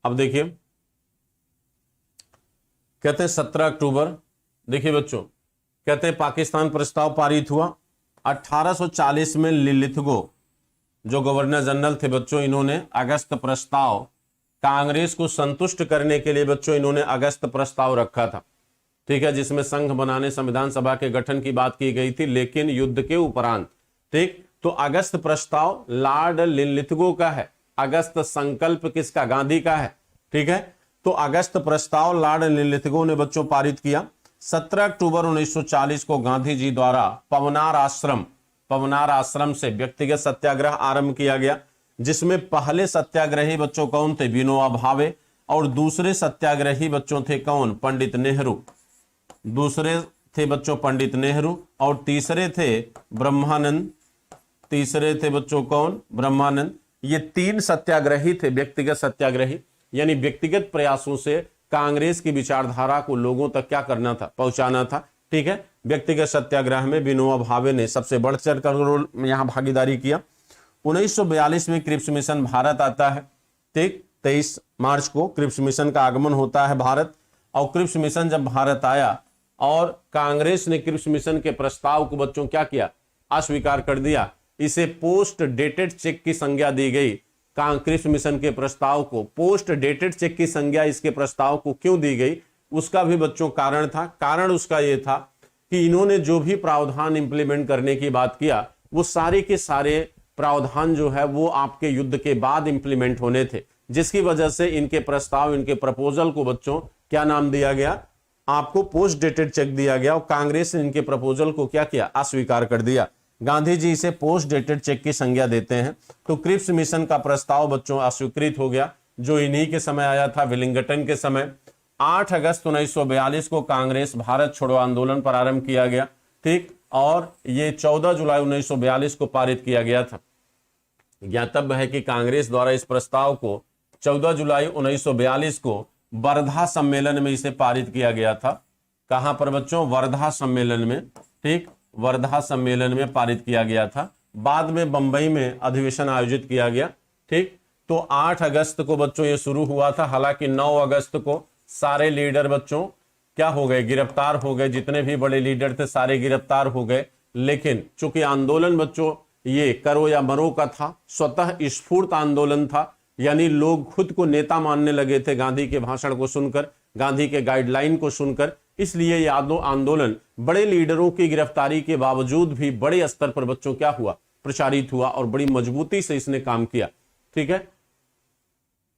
अब देखिए, कहते हैं 17 अक्टूबर, देखिए बच्चों, कहते हैं पाकिस्तान प्रस्ताव पारित हुआ। 1840 में लिलिथगो जो गवर्नर जनरल थे बच्चों, इन्होंने अगस्त प्रस्ताव, कांग्रेस को संतुष्ट करने के लिए बच्चों इन्होंने अगस्त प्रस्ताव रखा था। ठीक है, जिसमें संघ बनाने, संविधान सभा के गठन की बात की गई थी, लेकिन युद्ध के उपरांत। ठीक, तो अगस्त प्रस्ताव लॉर्ड लिलिथगो का है। अगस्त संकल्प किसका? गांधी का है। ठीक है, तो अगस्त प्रस्ताव लॉर्ड लिलिथगो ने बच्चों पारित किया। 17 अक्टूबर 1940 को गांधी जी द्वारा पवनार आश्रम से व्यक्तिगत सत्याग्रह आरंभ किया गया, जिसमें पहले सत्याग्रही बच्चों कौन थे? विनोबा भावे। और दूसरे सत्याग्रही बच्चों थे कौन? पंडित नेहरू। दूसरे थे बच्चों पंडित नेहरू, और तीसरे थे ब्रह्मानंद। तीसरे थे बच्चों कौन? ब्रह्मानंद। ये 3 सत्याग्रही थे, व्यक्तिगत सत्याग्रही, यानी व्यक्तिगत प्रयासों से कांग्रेस की विचारधारा को लोगों तक क्या करना था? पहुंचाना था। ठीक है, व्यक्तिगत सत्याग्रह में विनोबा भावे ने सबसे बढ़ चढ़ कर यहां भागीदारी किया। 1942 में क्रिप्स मिशन भारत आता है। ठीक, 23 मार्च को क्रिप्स मिशन का आगमन होता है भारत। और क्रिप्स मिशन जब भारत आया और कांग्रेस ने क्रिप्स मिशन के प्रस्ताव को बच्चों क्या किया? अस्वीकार कर दिया। इसे पोस्ट डेटेड चेक की संज्ञा दी गई। क्रिप्स मिशन के प्रस्ताव को पोस्ट डेटेड चेक की संज्ञा इसके प्रस्ताव को क्यों दी गई? उसका भी बच्चों कारण था। कारण उसका यह था कि इन्होंने जो भी प्रावधान इंप्लीमेंट करने की बात किया, वो सारे के सारे प्रावधान जो है वो आपके युद्ध के बाद इंप्लीमेंट होने थे, जिसकी वजह से इनके प्रस्ताव, इनके प्रपोजल को बच्चों क्या नाम दिया गया? आपको पोस्ट डेटेड चेक दिया गया। और कांग्रेस ने इनके प्रपोजल को क्या किया? अस्वीकार कर दिया। गांधी जी इसे पोस्ट डेटेड चेक की संज्ञा देते हैं। तो क्रिप्स मिशन का प्रस्ताव बच्चों अस्वीकृत हो गया, जो इन्हीं के समय आया था, विलिंगटन के समय। 8 अगस्त 1942 को कांग्रेस भारत छोड़ो आंदोलन प्रारंभ किया गया, ठीक, और ये 14 जुलाई 1942 को पारित किया गया था। ज्ञातव्य है कि कांग्रेस द्वारा इस प्रस्ताव को 14 जुलाई 1942 को वर्धा सम्मेलन में इसे पारित किया गया था। कहां पर बच्चों? वर्धा सम्मेलन में, ठीक, वर्धा सम्मेलन में पारित किया गया था। बाद में बंबई में अधिवेशन आयोजित किया गया, ठीक। तो 8 अगस्त को बच्चों ये शुरू हुआ था। हालांकि 9 अगस्त को सारे लीडर बच्चों क्या हो गए? गिरफ्तार हो गए। जितने भी बड़े लीडर थे सारे गिरफ्तार हो गए। लेकिन चूंकि आंदोलन बच्चों ये करो या मरो का था, स्वतः स्फूर्त आंदोलन था, यानी लोग खुद को नेता मानने लगे थे गांधी के भाषण को सुनकर, गांधी के गाइडलाइन को सुनकर। इसलिए ये आंदोलन बड़े लीडरों की गिरफ्तारी के बावजूद भी बड़े स्तर पर बच्चों क्या हुआ? प्रचारित हुआ और बड़ी मजबूती से इसने काम किया, ठीक है।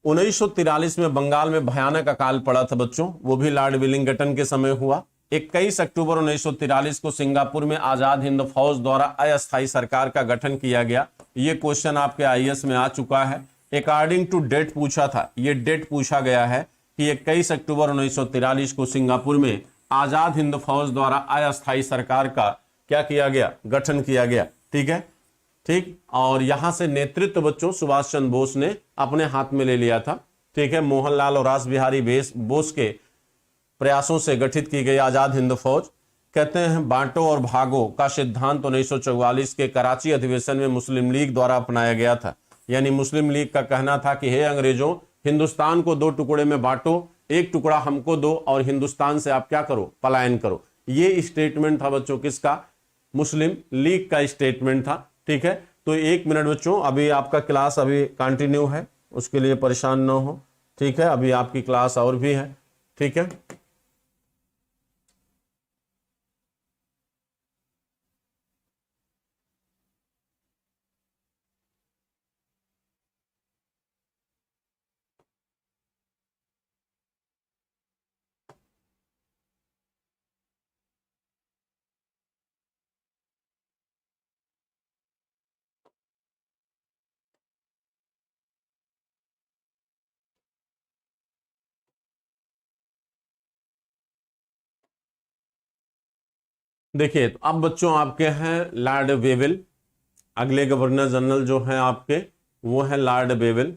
1943 में बंगाल में भयानक अकाल पड़ा था बच्चों, वो भी लॉर्ड विलिंगटन के समय हुआ। 21 अक्टूबर 1943 को सिंगापुर में आजाद हिंद फौज द्वारा अस्थायी सरकार का गठन किया गया। ये क्वेश्चन आपके आईएएस में आ चुका है। अकॉर्डिंग टू डेट पूछा था, ये डेट पूछा गया है कि 21 अक्टूबर 1943 को सिंगापुर में आजाद हिंद फौज द्वारा अस्थायी सरकार का क्या किया गया? गठन किया गया, ठीक है, ठीक। और यहां से नेतृत्व बच्चों सुभाष चंद्र बोस ने अपने हाथ में ले लिया था, ठीक है। मोहनलाल और रास बिहारी बोस के प्रयासों से गठित की गई आजाद हिंद फौज। कहते हैं बांटो और भागो का सिद्धांत 1944 के कराची अधिवेशन में मुस्लिम लीग द्वारा अपनाया गया था। यानी मुस्लिम लीग का कहना था कि हे अंग्रेजों, हिंदुस्तान को 2 टुकड़े में बांटो, एक टुकड़ा हमको दो और हिंदुस्तान से आप क्या करो? पलायन करो। ये स्टेटमेंट था बच्चों किसका? मुस्लिम लीग का स्टेटमेंट था, ठीक है। तो 1 मिनट बच्चों, अभी आपका क्लास अभी कंटिन्यू है, उसके लिए परेशान ना हो, ठीक है। अभी आपकी क्लास और भी है, ठीक है। देखिए, तो अब बच्चों आपके हैं लॉर्ड वेवेल। अगले गवर्नर जनरल जो हैं आपके वो है लॉर्ड वेवेल।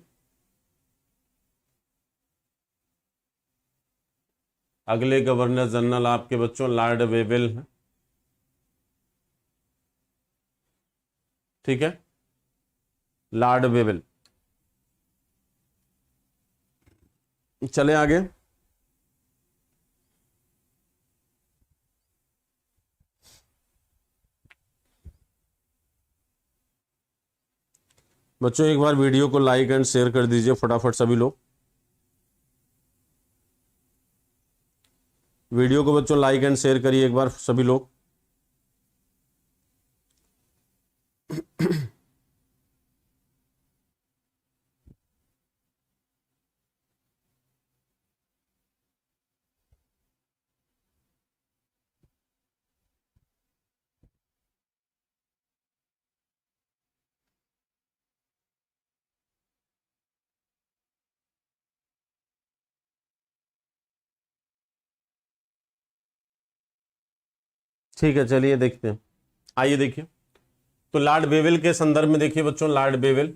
अगले गवर्नर जनरल आपके बच्चों लॉर्ड वेवेल हैं, ठीक है, लॉर्ड वेवेल। चले आगे। बच्चों एक बार वीडियो को लाइक एंड शेयर कर दीजिए फटाफट सभी लोग। वीडियो को बच्चों लाइक एंड शेयर करिए एक बार सभी लोग। ठीक है, चलिए देखते हैं। आइए देखिए, तो लॉर्ड वेवेल के संदर्भ में देखिए बच्चों, लॉर्ड वेवेल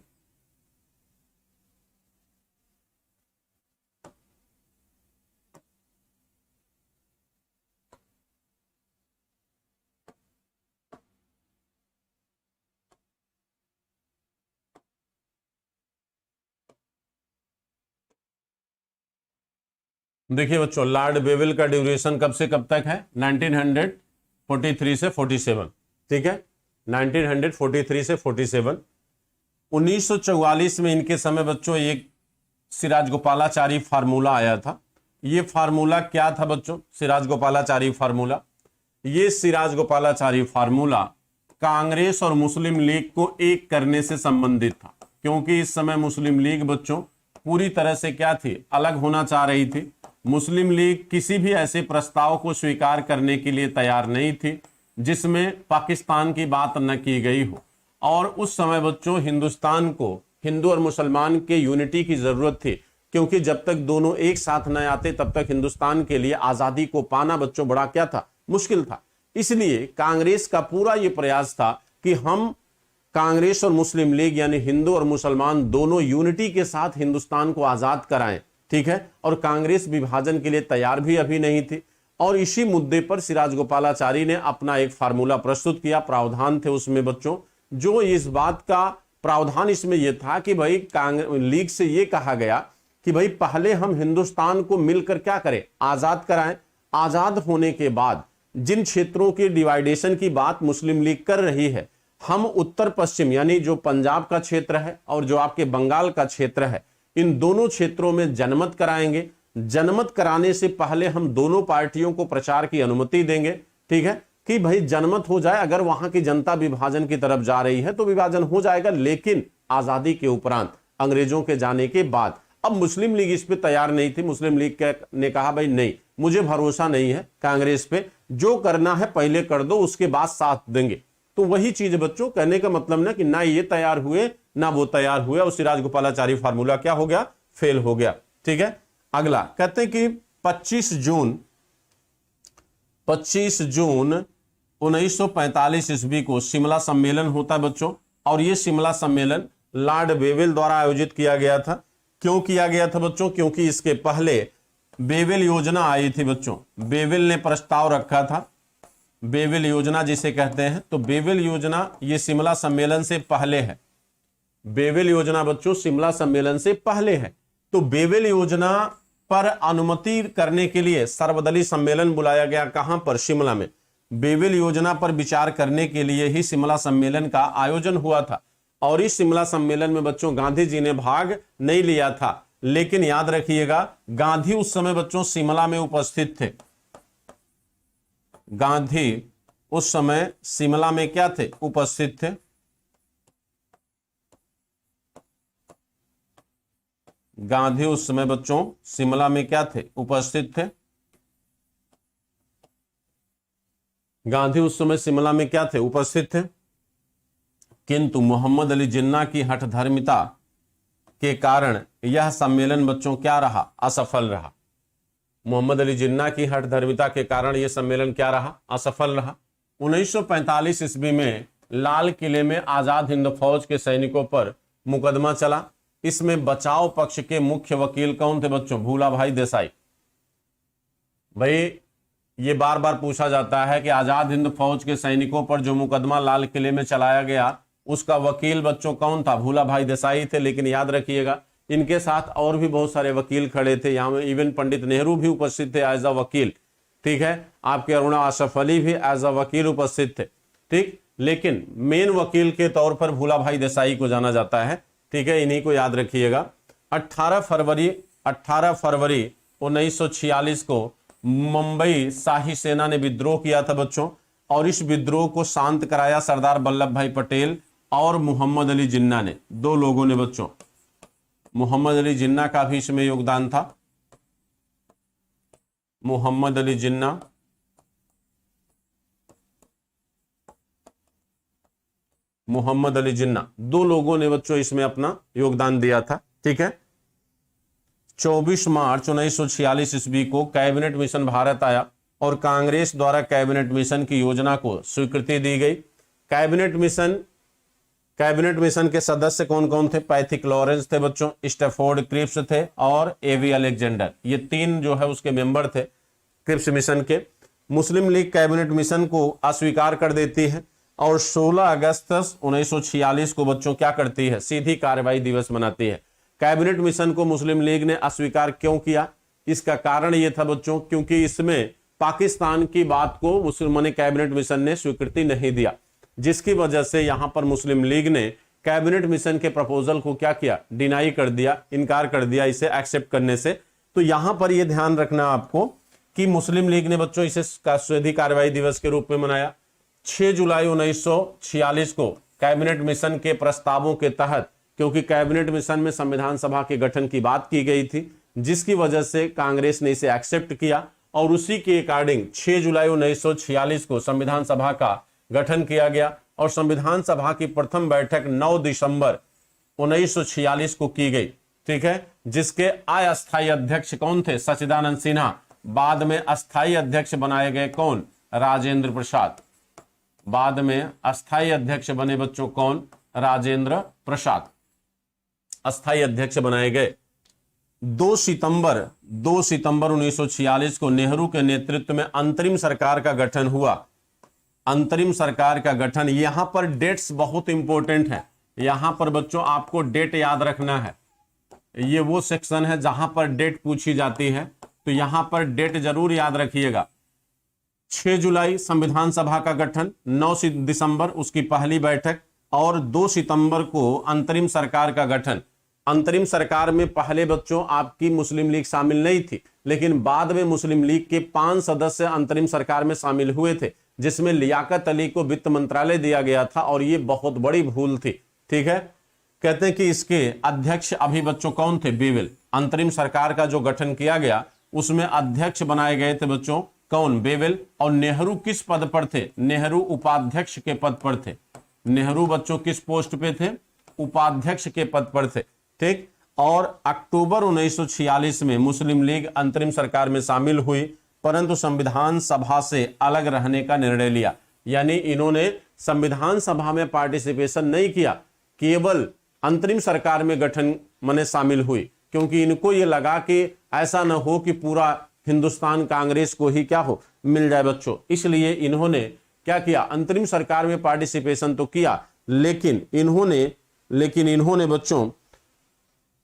देखिए बच्चों, लॉर्ड वेवेल का ड्यूरेशन कब से कब तक है? 1943 से 47, ठीक है, 1943 से 47। 1944 में इनके समय बच्चों एक सिराजगोपालाचारी फार्मूला आया था। ये फार्मूला क्या था बच्चों? सिराजगोपालाचारी फार्मूला। ये सिराजगोपालाचारी फार्मूला कांग्रेस और मुस्लिम लीग को एक करने से संबंधित था, क्योंकि इस समय मुस्लिम लीग बच्चों पूरी तरह से क्या थी? अलग होना चाह रही थी। मुस्लिम लीग किसी भी ऐसे प्रस्ताव को स्वीकार करने के लिए तैयार नहीं थी जिसमें पाकिस्तान की बात न की गई हो। और उस समय बच्चों हिंदुस्तान को हिंदू और मुसलमान के यूनिटी की जरूरत थी। क्योंकि जब तक दोनों एक साथ न आते तब तक हिंदुस्तान के लिए आजादी को पाना बच्चों बड़ा क्या था, मुश्किल था। इसलिए कांग्रेस का पूरा यह प्रयास था कि हम कांग्रेस और मुस्लिम लीग यानी हिंदू और मुसलमान दोनों यूनिटी के साथ हिंदुस्तान को आजाद कराएं, ठीक है। और कांग्रेस विभाजन के लिए तैयार भी अभी नहीं थी। और इसी मुद्दे पर सिराज गोपालाचारी ने अपना एक फार्मूला प्रस्तुत किया, प्रावधान थे उसमें बच्चों, जो इस बात का प्रावधान इसमें यह था कि भाई लीग से यह कहा गया कि भाई पहले हम हिंदुस्तान को मिलकर क्या करें, आजाद कराएं। आजाद होने के बाद जिन क्षेत्रों की डिवाइडेशन की बात मुस्लिम लीग कर रही है, हम उत्तर पश्चिम यानी जो पंजाब का क्षेत्र है और जो आपके बंगाल का क्षेत्र है, इन दोनों क्षेत्रों में जनमत कराएंगे। जनमत कराने से पहले हम दोनों पार्टियों को प्रचार की अनुमति देंगे, ठीक है, कि भाई जनमत हो जाए। अगर वहां की जनता विभाजन की तरफ जा रही है तो विभाजन हो जाएगा, लेकिन आजादी के उपरांत, अंग्रेजों के जाने के बाद। अब मुस्लिम लीग इस पे तैयार नहीं थी। मुस्लिम लीग ने कहा भाई नहीं, मुझे भरोसा नहीं है कांग्रेस पे, जो करना है पहले कर दो, उसके बाद साथ देंगे। तो वही चीज बच्चों, कहने का मतलब ना कि ना ये तैयार हुए ना वो तैयार हुए, और सिराज गोपालाचारी फार्मूला क्या हो गया, फेल हो गया, ठीक है। अगला कहते हैं कि 25 जून 1945 ईस्वी को शिमला सम्मेलन होता है बच्चों। और यह शिमला सम्मेलन लॉर्ड वेवेल द्वारा आयोजित किया गया था। क्यों किया गया था बच्चों, क्योंकि इसके पहले वेवेल योजना आई थी बच्चों। वेवेल ने प्रस्ताव रखा था, वेवेल योजना जिसे कहते हैं। तो वेवेल योजना ये शिमला सम्मेलन से पहले है। वेवेल योजना बच्चों शिमला सम्मेलन से पहले है। तो वेवेल योजना पर अनुमति करने के लिए सर्वदलीय सम्मेलन बुलाया गया। कहां पर, शिमला में। वेवेल योजना पर विचार करने के लिए ही शिमला सम्मेलन का आयोजन हुआ था। और इस शिमला सम्मेलन में बच्चों गांधी जी ने भाग नहीं लिया था, लेकिन याद रखिएगा गांधी उस समय बच्चों शिमला में उपस्थित थे। गांधी उस समय शिमला में क्या थे, उपस्थित थे। गांधी उस समय बच्चों शिमला में क्या थे, उपस्थित थे। गांधी उस समय शिमला में क्या थे, उपस्थित थे। किंतु मोहम्मद अली जिन्ना की हठधर्मिता के कारण यह सम्मेलन बच्चों क्या रहा, असफल रहा। मोहम्मद अली जिन्ना की हठधर्मिता के कारण यह सम्मेलन क्या रहा, असफल रहा। 1945 ईस्वी में लाल किले में आजाद हिंद फौज के सैनिकों पर मुकदमा चला। इसमें बचाव पक्ष के मुख्य वकील कौन थे बच्चों, भूला भाई देसाई। भाई ये बार बार पूछा जाता है कि आजाद हिंद फौज के सैनिकों पर जो मुकदमा लाल किले में चलाया गया उसका वकील बच्चों कौन था, भूला भाई देसाई थे। लेकिन याद रखिएगा इनके साथ और भी बहुत सारे वकील खड़े थे। यहाँ इवन पंडित नेहरू भी उपस्थित थे एज अ वकील, ठीक है। आपके अरुणा आसफ अली भी एज अ वकील उपस्थित थे, ठीक। लेकिन मेन वकील के तौर पर भूला भाई देसाई को जाना जाता है, ठीक है। इन्हीं को याद रखिएगा। 18 फरवरी 1946 को मुंबई शाही सेना ने विद्रोह किया था बच्चों। और इस विद्रोह को शांत कराया सरदार वल्लभ भाई पटेल और मोहम्मद अली जिन्ना ने, दो लोगों ने बच्चों। मोहम्मद अली जिन्ना का भी इसमें योगदान था। मोहम्मद अली जिन्ना, मोहम्मद अली जिन्ना, दो लोगों ने बच्चों इसमें अपना योगदान दिया था, ठीक है। 24 मार्च 1946 ईस्वी को कैबिनेट मिशन भारत आया और कांग्रेस द्वारा कैबिनेट मिशन की योजना को स्वीकृति दी गई। कैबिनेट मिशन के सदस्य कौन कौन थे, पैथिक लॉरेंस थे बच्चों, स्टैफोर्ड क्रिप्स थे और एवी अलेक्जेंडर। ये तीन जो है उसके मेंबर थे क्रिप्स मिशन के। मुस्लिम लीग कैबिनेट मिशन को अस्वीकार कर देती है और 16 अगस्त 1946 को बच्चों क्या करती है, सीधी कार्रवाई दिवस मनाती है। कैबिनेट मिशन को मुस्लिम लीग ने अस्वीकार क्यों किया, इसका कारण यह था बच्चों क्योंकि इसमें पाकिस्तान की बात को मुसलमान कैबिनेट मिशन ने स्वीकृति नहीं दिया, जिसकी वजह से यहां पर मुस्लिम लीग ने कैबिनेट मिशन के प्रपोजल को क्या किया, डिनाई कर दिया, इनकार कर दिया इसे एक्सेप्ट करने से। तो यहां पर यह ध्यान रखना आपको कि मुस्लिम लीग ने बच्चों इसे सीधी कार्रवाई दिवस के रूप में मनाया। 6 जुलाई 1946 को कैबिनेट मिशन के प्रस्तावों के तहत, क्योंकि कैबिनेट मिशन में संविधान सभा के गठन की बात की गई थी, जिसकी वजह से कांग्रेस ने इसे एक्सेप्ट किया और उसी के अकॉर्डिंग 6 जुलाई 1946 को संविधान सभा का गठन किया गया। और संविधान सभा की प्रथम बैठक 9 दिसंबर 1946 को की गई, ठीक है, जिसके अस्थायी अध्यक्ष कौन थे? सच्चिदानंद सिन्हा। बाद में अस्थायी अध्यक्ष बनाए गए कौन? राजेंद्र प्रसाद। बाद में अस्थायी अध्यक्ष बने बच्चों कौन? राजेंद्र प्रसाद अस्थायी अध्यक्ष बनाए गए। 2 सितंबर 1946 को नेहरू के नेतृत्व में अंतरिम सरकार का गठन हुआ। अंतरिम सरकार का गठन, यहां पर डेट्स बहुत इंपॉर्टेंट है, यहां पर बच्चों आपको डेट याद रखना है। ये वो सेक्शन है जहां पर डेट पूछी जाती है, तो यहां पर डेट जरूर याद रखिएगा। 6 जुलाई संविधान सभा का गठन, 9 दिसंबर उसकी पहली बैठक और 2 सितंबर को अंतरिम सरकार का गठन। अंतरिम सरकार में पहले बच्चों आपकी मुस्लिम लीग शामिल नहीं थी, लेकिन बाद में मुस्लिम लीग के 5 सदस्य अंतरिम सरकार में शामिल हुए थे, जिसमें लियाकत अली को वित्त मंत्रालय दिया गया था और ये बहुत बड़ी भूल थी। ठीक है, कहते हैं कि इसके अध्यक्ष अभी बच्चों कौन थे? बेवेल। अंतरिम सरकार का जो गठन किया गया उसमें अध्यक्ष बनाए गए थे बच्चों कौन? बेवेल। और नेहरू किस पद पर थे? नेहरू उपाध्यक्ष के पद पर थे। नेहरू बच्चों किस पोस्ट पे थे? उपाध्यक्ष के पद पर थे। ठीक, और अक्टूबर 1946 में मुस्लिम लीग अंतरिम सरकार में शामिल हुई, परंतु संविधान सभा से अलग रहने का निर्णय लिया। यानी इन्होंने संविधान सभा में पार्टिसिपेशन नहीं किया, केवल अंतरिम सरकार में गठन में शामिल हुई, क्योंकि इनको ये लगा कि ऐसा न हो कि पूरा हिंदुस्तान कांग्रेस को ही क्या हो, मिल जाए बच्चों। इसलिए इन्होंने क्या किया? अंतरिम सरकार में पार्टिसिपेशन तो किया, लेकिन इन्होंने बच्चों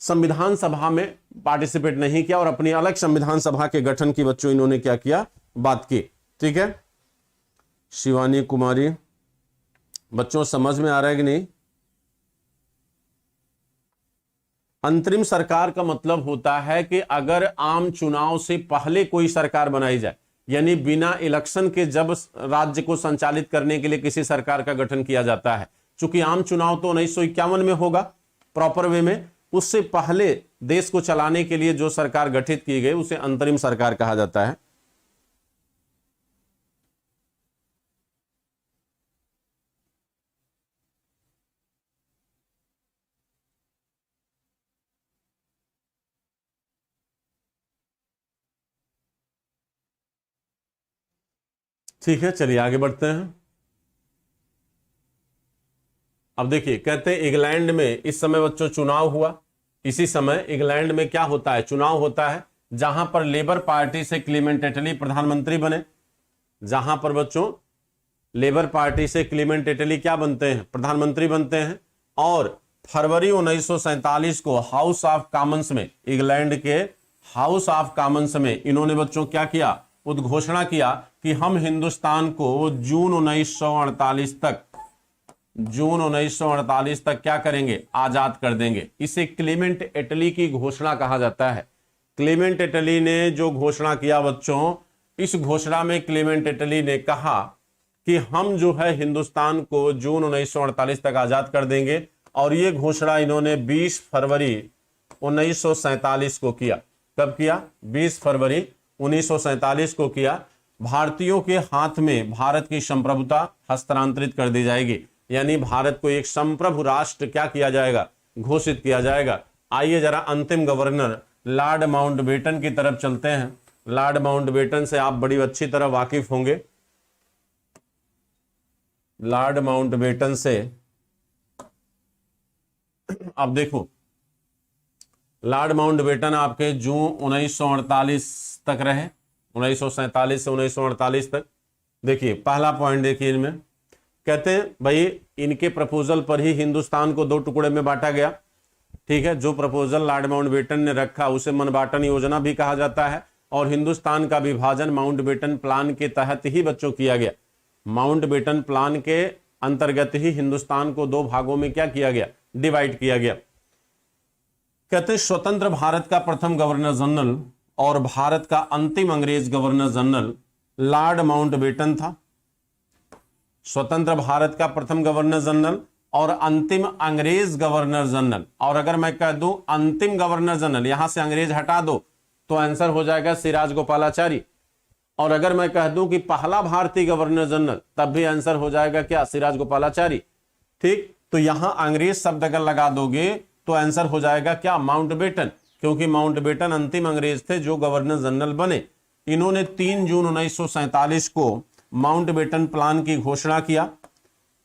संविधान सभा में पार्टिसिपेट नहीं किया और अपनी अलग संविधान सभा के गठन की बच्चों इन्होंने क्या किया? बात की। ठीक है, शिवानी कुमारी, बच्चों समझ में आ रहा है कि नहीं? अंतरिम सरकार का मतलब होता है कि अगर आम चुनाव से पहले कोई सरकार बनाई जाए, यानी बिना इलेक्शन के जब राज्य को संचालित करने के लिए किसी सरकार का गठन किया जाता है, चूंकि आम चुनाव तो 1951 में होगा प्रॉपर वे में, उससे पहले देश को चलाने के लिए जो सरकार गठित की गई उसे अंतरिम सरकार कहा जाता है। ठीक है, चलिए आगे बढ़ते हैं। अब देखिए, कहते हैं इंग्लैंड में इस समय बच्चों चुनाव हुआ। इसी समय इंग्लैंड में क्या होता है? चुनाव होता है, जहां पर लेबर पार्टी से क्लीमेंट एटली प्रधानमंत्री बने। जहां पर बच्चों लेबर पार्टी से क्लीमेंट एटली क्या बनते हैं? प्रधानमंत्री बनते हैं। और फरवरी 1947 को हाउस ऑफ कॉमन्स में, इंग्लैंड के हाउस ऑफ कॉमन्स में इन्होंने बच्चों क्या किया? उद्घोषणा किया कि हम हिंदुस्तान को जून 1948 तक क्या करेंगे? आजाद कर देंगे। इसे क्लीमेंट एटली की घोषणा कहा जाता है। क्लीमेंट एटली ने जो घोषणा किया बच्चों, इस घोषणा में क्लीमेंट एटली ने कहा कि हम जो है हिंदुस्तान को जून 1948 तक आजाद कर देंगे। और ये घोषणा इन्होंने 20 फरवरी 1947 को किया। कब किया? 20 फरवरी 1947 को किया। भारतीयों के हाथ में भारत की संप्रभुता हस्तांतरित कर दी जाएगी, यानी भारत को एक संप्रभु राष्ट्र क्या किया जाएगा? घोषित किया जाएगा। आइए जरा अंतिम गवर्नर लॉर्ड माउंटबेटन की तरफ चलते हैं। लॉर्ड माउंटबेटन से आप बड़ी अच्छी तरह वाकिफ होंगे। लॉर्ड माउंटबेटन से अब देखो, लॉर्ड माउंटबेटन आपके जून 1948 तक रहे, 1947 से 1948 तक। देखिए पहला पॉइंट देखिए इनमें, कहते हैं भाई इनके प्रपोजल पर ही हिंदुस्तान को 2 टुकड़े में बांटा गया। ठीक है, जो प्रपोजल लॉर्ड माउंटबेटन ने रखा उसे मनबाटन योजना भी कहा जाता है। और हिंदुस्तान का विभाजन माउंटबेटन प्लान के तहत ही बच्चों किया गया। माउंटबेटन प्लान के अंतर्गत ही हिंदुस्तान को 2 भागों में क्या किया गया? डिवाइड किया गया। कहते हैं स्वतंत्र भारत का प्रथम गवर्नर जनरल और भारत का अंतिम अंग्रेज गवर्नर जनरल लॉर्ड माउंटबेटन था। स्वतंत्र भारत का प्रथम गवर्नर जनरल और अंतिम अंग्रेज गवर्नर जनरल। और अगर मैं कह दूं अंतिम गवर्नर जनरल, यहां से अंग्रेज हटा दो तो आंसर हो जाएगा सिराज गोपालाचारी। और अगर मैं कह दूं कि पहला भारतीय गवर्नर जनरल, तब भी आंसर हो जाएगा क्या? सिराज गोपालाचारी। ठीक, तो यहां अंग्रेज शब्द अगर लगा दोगे तो आंसर हो जाएगा क्या, माउंटबेटन, क्योंकि माउंटबेटन अंतिम अंग्रेज थे जो गवर्नर जनरल बने। इन्होंने 3 जून 1947 को माउंटबेटन प्लान की घोषणा किया,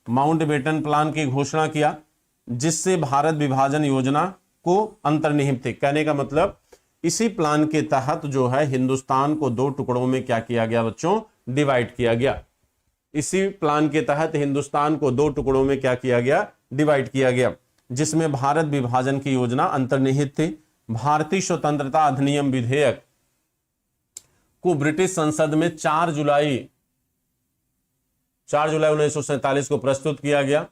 माउंटबेटन प्लान की घोषणा किया, जिससे भारत विभाजन योजना को अंतर्निहित थे। कहने का मतलब इसी प्लान के तहत जो है हिंदुस्तान को 2 टुकड़ों में क्या किया गया बच्चों, डिवाइड किया गया। इसी प्लान के तहत हिंदुस्तान को 2 टुकड़ों में क्या किया गया, डिवाइड किया गया, जिसमें भारत विभाजन की योजना अंतर्निहित थी। भारतीय स्वतंत्रता अधिनियम विधेयक को ब्रिटिश संसद में 4 जुलाई 1947 को प्रस्तुत किया गया।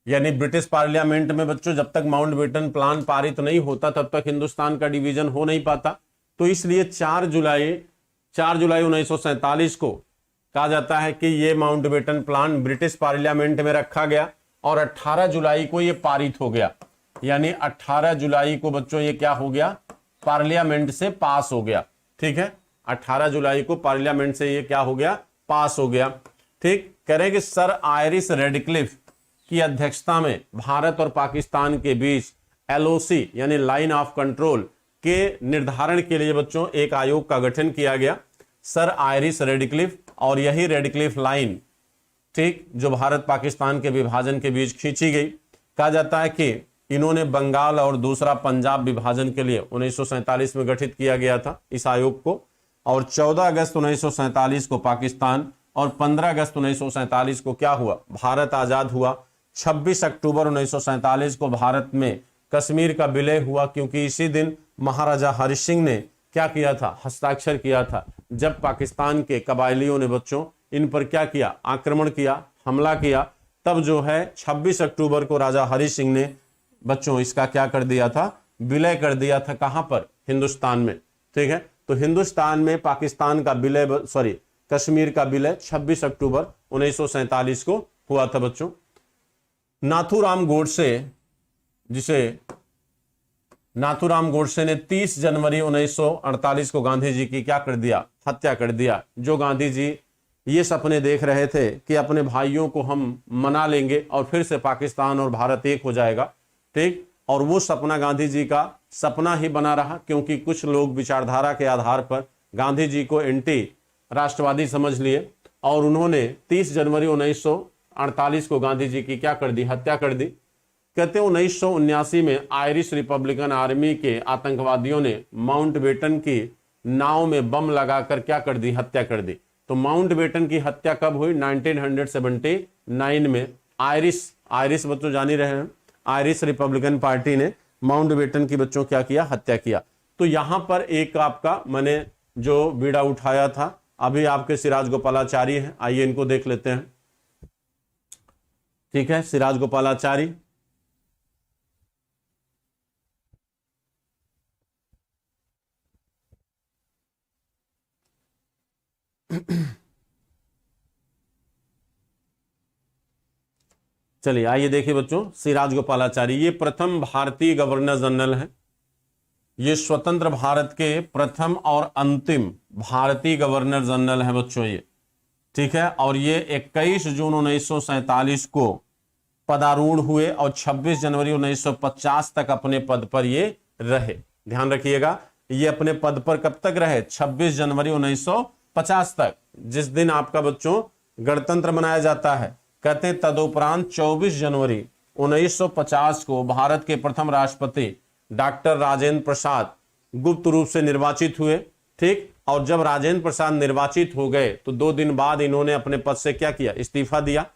यानी ब्रिटिश पार्लियामेंट में बच्चों जब तक माउंटबेटन प्लान पारित नहीं होता तब तक हिंदुस्तान का डिवीजन हो नहीं पाता, तो इसलिए 4 जुलाई 1947 को कहा जाता है कि ये माउंटबेटन प्लान ब्रिटिश पार्लियामेंट में रखा गया और 18 जुलाई को ये पारित हो गया। यानी 18 जुलाई को बच्चों ये क्या हो गया, पार्लियामेंट से पास हो गया। ठीक है, 18 जुलाई को पार्लियामेंट से ये क्या हो गया, पास हो गया। ठीक, कह रहे कि सर आयरिस रेडक्लिफ की अध्यक्षता में भारत और पाकिस्तान के बीच LOC यानी लाइन ऑफ कंट्रोल के निर्धारण के लिए बच्चों एक आयोग का गठन किया गया, सर आयरिस रेडक्लिफ, और यही रेडक्लिफ लाइन, ठीक, जो भारत पाकिस्तान के विभाजन के बीच खींची गई। कहा जाता है कि इन्होंने बंगाल और दूसरा पंजाब विभाजन के लिए 1947 में गठित किया गया था इस आयोग को, और 14 अगस्त 1947 को पाकिस्तान और 15 अगस्त 1947 को क्या हुआ, भारत आजाद हुआ। 26 अक्टूबर 1947 को भारत में कश्मीर का विलय हुआ, क्योंकि इसी दिन महाराजा हरि सिंह ने क्या किया था, हस्ताक्षर किया था, जब पाकिस्तान के कबायलियों ने बच्चों इन पर क्या किया, आक्रमण किया, हमला किया, तब जो है 26 अक्टूबर को राजा हरि सिंह ने बच्चों इसका क्या कर दिया था, विलय कर दिया था। कहां पर, हिंदुस्तान में। ठीक है, तो हिंदुस्तान में पाकिस्तान का विलय, कश्मीर का विलय 26 अक्टूबर 1947 को हुआ था बच्चों। नाथूराम गोडसे, जिसे नाथूराम गोडसे ने 30 जनवरी 1948 को गांधी जी की क्या कर दिया, हत्या कर दिया। जो गांधी जी ये सपने देख रहे थे कि अपने भाइयों को हम मना लेंगे और फिर से पाकिस्तान और भारत एक हो जाएगा। ठीक, और वो सपना गांधी जी का सपना ही बना रहा, क्योंकि कुछ लोग विचारधारा के आधार पर गांधी जी को एंटी राष्ट्रवादी समझ लिए और उन्होंने 30 जनवरी 1948 को गांधी जी की क्या कर दी, हत्या कर दी। कहते हैं 1979 में आयरिश रिपब्लिकन आर्मी के आतंकवादियों ने माउंटबेटन की नाव में बम लगाकर क्या कर दी, हत्या कर दी। तो माउंटबेटन की हत्या कब हुई, 1979 में। आयरिश बच्चों जान ही रहे हैं, आयरिश रिपब्लिकन पार्टी ने माउंटबेटन की बच्चों क्या किया, हत्या किया। तो यहां पर एक आपका मैंने जो बीड़ा उठाया था, अभी आपके सिराज गोपालाचारी हैं, आइए इनको देख लेते हैं। ठीक है, सिराज गोपालाचारी, चलिए आइए देखिए बच्चों, सिराज गोपालाचारी ये प्रथम भारतीय गवर्नर जनरल हैं। ये स्वतंत्र भारत के प्रथम और अंतिम भारतीय गवर्नर जनरल हैं बच्चों ये। ठीक है, और ये 21 जून 1947 को पदारूढ़ हुए और 26 जनवरी 1950 तक अपने पद पर ये रहे। ध्यान रखिएगा, ये अपने पद पर कब तक रहे, 26 जनवरी 1950 तक, जिस दिन आपका बच्चों गणतंत्र मनाया जाता है। कहते हैं तदुपरांत 24 जनवरी 1950 को भारत के प्रथम राष्ट्रपति डॉक्टर राजेंद्र प्रसाद गुप्त रूप से निर्वाचित हुए। ठीक, और जब राजेंद्र प्रसाद निर्वाचित हो गए तो 2 दिन बाद इन्होंने अपने पद से क्या किया, इस्तीफा दिया।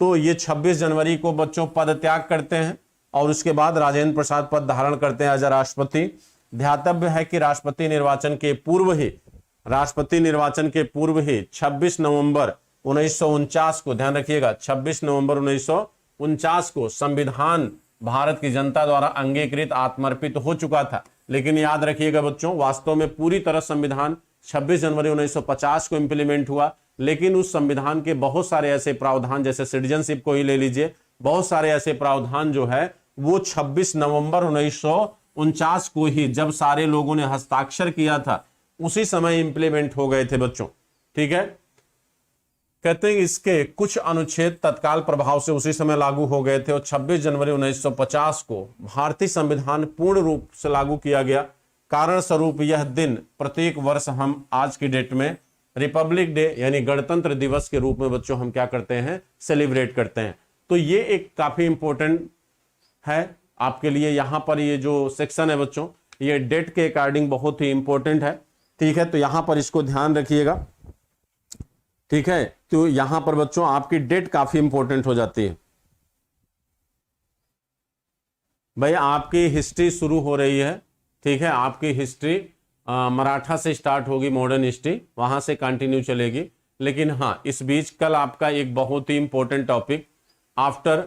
तो ये 26 जनवरी को बच्चों पद त्याग करते हैं और उसके बाद राजेंद्र प्रसाद पद धारण करते हैं एज अ राष्ट्रपति। ध्यातव्य है कि राष्ट्रपति निर्वाचन के पूर्व ही 26 नवंबर 1949 को, ध्यान रखिएगा 26 नवंबर 1949 को संविधान भारत की जनता द्वारा अंगीकृत आत्मर्पित हो चुका था। लेकिन याद रखिएगा बच्चों, वास्तव में पूरी तरह संविधान 26 जनवरी 1950 को इंप्लीमेंट हुआ, लेकिन उस संविधान के बहुत सारे ऐसे प्रावधान, जैसे सिटीजनशिप को ही ले लीजिए, बहुत सारे ऐसे प्रावधान जो है वो 26 नवंबर 1949 को ही, जब सारे लोगों ने हस्ताक्षर किया था, उसी समय इंप्लीमेंट हो गए थे बच्चों। ठीक है, कहते हैं इसके कुछ अनुच्छेद तत्काल प्रभाव से उसी समय लागू हो गए थे और 26 जनवरी 1950 को भारतीय संविधान पूर्ण रूप से लागू किया गया। कारण स्वरूप यह दिन प्रत्येक वर्ष हम आज की डेट में रिपब्लिक डे यानी गणतंत्र दिवस के रूप में बच्चों हम क्या करते हैं, सेलिब्रेट करते हैं। तो ये एक काफी इंपॉर्टेंट है आपके लिए। यहां पर ये जो सेक्शन है बच्चों, ये डेट के अकॉर्डिंग बहुत ही इंपॉर्टेंट है, ठीक है। तो यहां पर इसको ध्यान रखिएगा, ठीक है। तो यहां पर बच्चों आपकी डेट काफी इंपॉर्टेंट हो जाती है। भाई आपकी हिस्ट्री शुरू हो रही है, ठीक है। आपकी हिस्ट्री मराठा से स्टार्ट होगी, मॉडर्न हिस्ट्री, वहां से कंटिन्यू चलेगी। लेकिन हाँ, इस बीच कल आपका एक बहुत ही इंपॉर्टेंट टॉपिक आफ्टर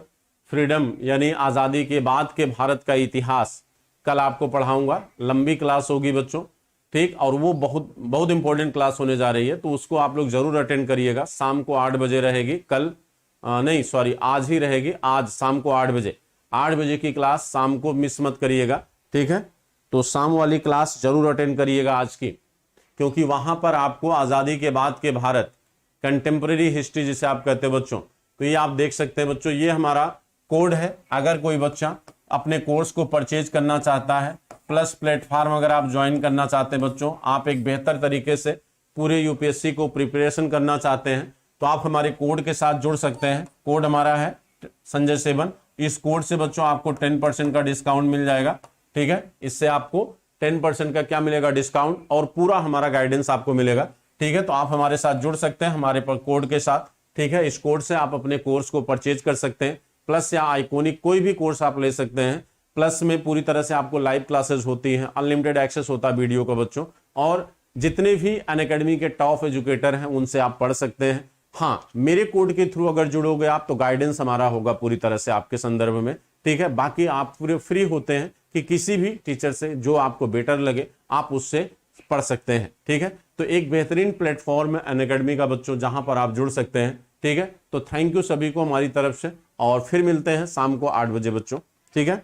फ्रीडम यानी आज़ादी के बाद के भारत का इतिहास कल आपको पढ़ाऊंगा। लंबी क्लास होगी बच्चों, ठीक, और वो बहुत बहुत इंपॉर्टेंट क्लास होने जा रही है, तो उसको आप लोग जरूर अटेंड करिएगा। शाम को 8 बजे रहेगी, कल नहीं सॉरी आज ही रहेगी, आज शाम को 8 बजे की क्लास शाम को मिस मत करिएगा, ठीक है। तो शाम वाली क्लास जरूर अटेंड करिएगा आज की, क्योंकि वहां पर आपको आज़ादी के बाद के भारत कंटेम्प्रेरी हिस्ट्री जिसे आप कहते हैं बच्चों, तो ये आप देख सकते हैं बच्चों, ये हमारा कोड है। अगर कोई बच्चा अपने कोर्स को परचेज करना चाहता है, प्लस प्लेटफॉर्म अगर आप ज्वाइन करना चाहते हैं बच्चों, आप एक बेहतर तरीके से पूरे यूपीएससी को प्रिपरेशन करना चाहते हैं, तो आप हमारे कोड के साथ जुड़ सकते हैं। कोड हमारा है संजय 7। इस कोड से बच्चों आपको 10% का डिस्काउंट मिल जाएगा, ठीक है। इससे आपको 10% का क्या मिलेगा, डिस्काउंट, और पूरा हमारा गाइडेंस आपको मिलेगा, ठीक है। तो आप हमारे साथ जुड़ सकते हैं हमारे कोड के साथ, ठीक है। इस कोड से आप अपने कोर्स को परचेज कर सकते हैं। प्लस या आइकॉनिक कोई भी कोर्स आप ले सकते हैं। प्लस में पूरी तरह से आपको लाइव क्लासेस होती हैं, अनलिमिटेड एक्सेस होता है वीडियो का बच्चों, और जितने भी अनअकैडमी के टॉप एजुकेटर हैं उनसे आप पढ़ सकते हैं। हाँ, मेरे कोड के थ्रू अगर जुड़ोगे आप तो गाइडेंस हमारा होगा पूरी तरह से आपके संदर्भ में, ठीक है। बाकी आप पूरे फ्री होते हैं कि किसी भी टीचर से जो आपको बेटर लगे आप उससे पढ़ सकते हैं, ठीक है। तो एक बेहतरीन प्लेटफॉर्म है अनअकैडमी का बच्चों, जहां पर आप जुड़ सकते हैं, ठीक है। तो थैंक यू सभी को हमारी तरफ से, और फिर मिलते हैं शाम को 8 बजे बच्चों, ठीक है।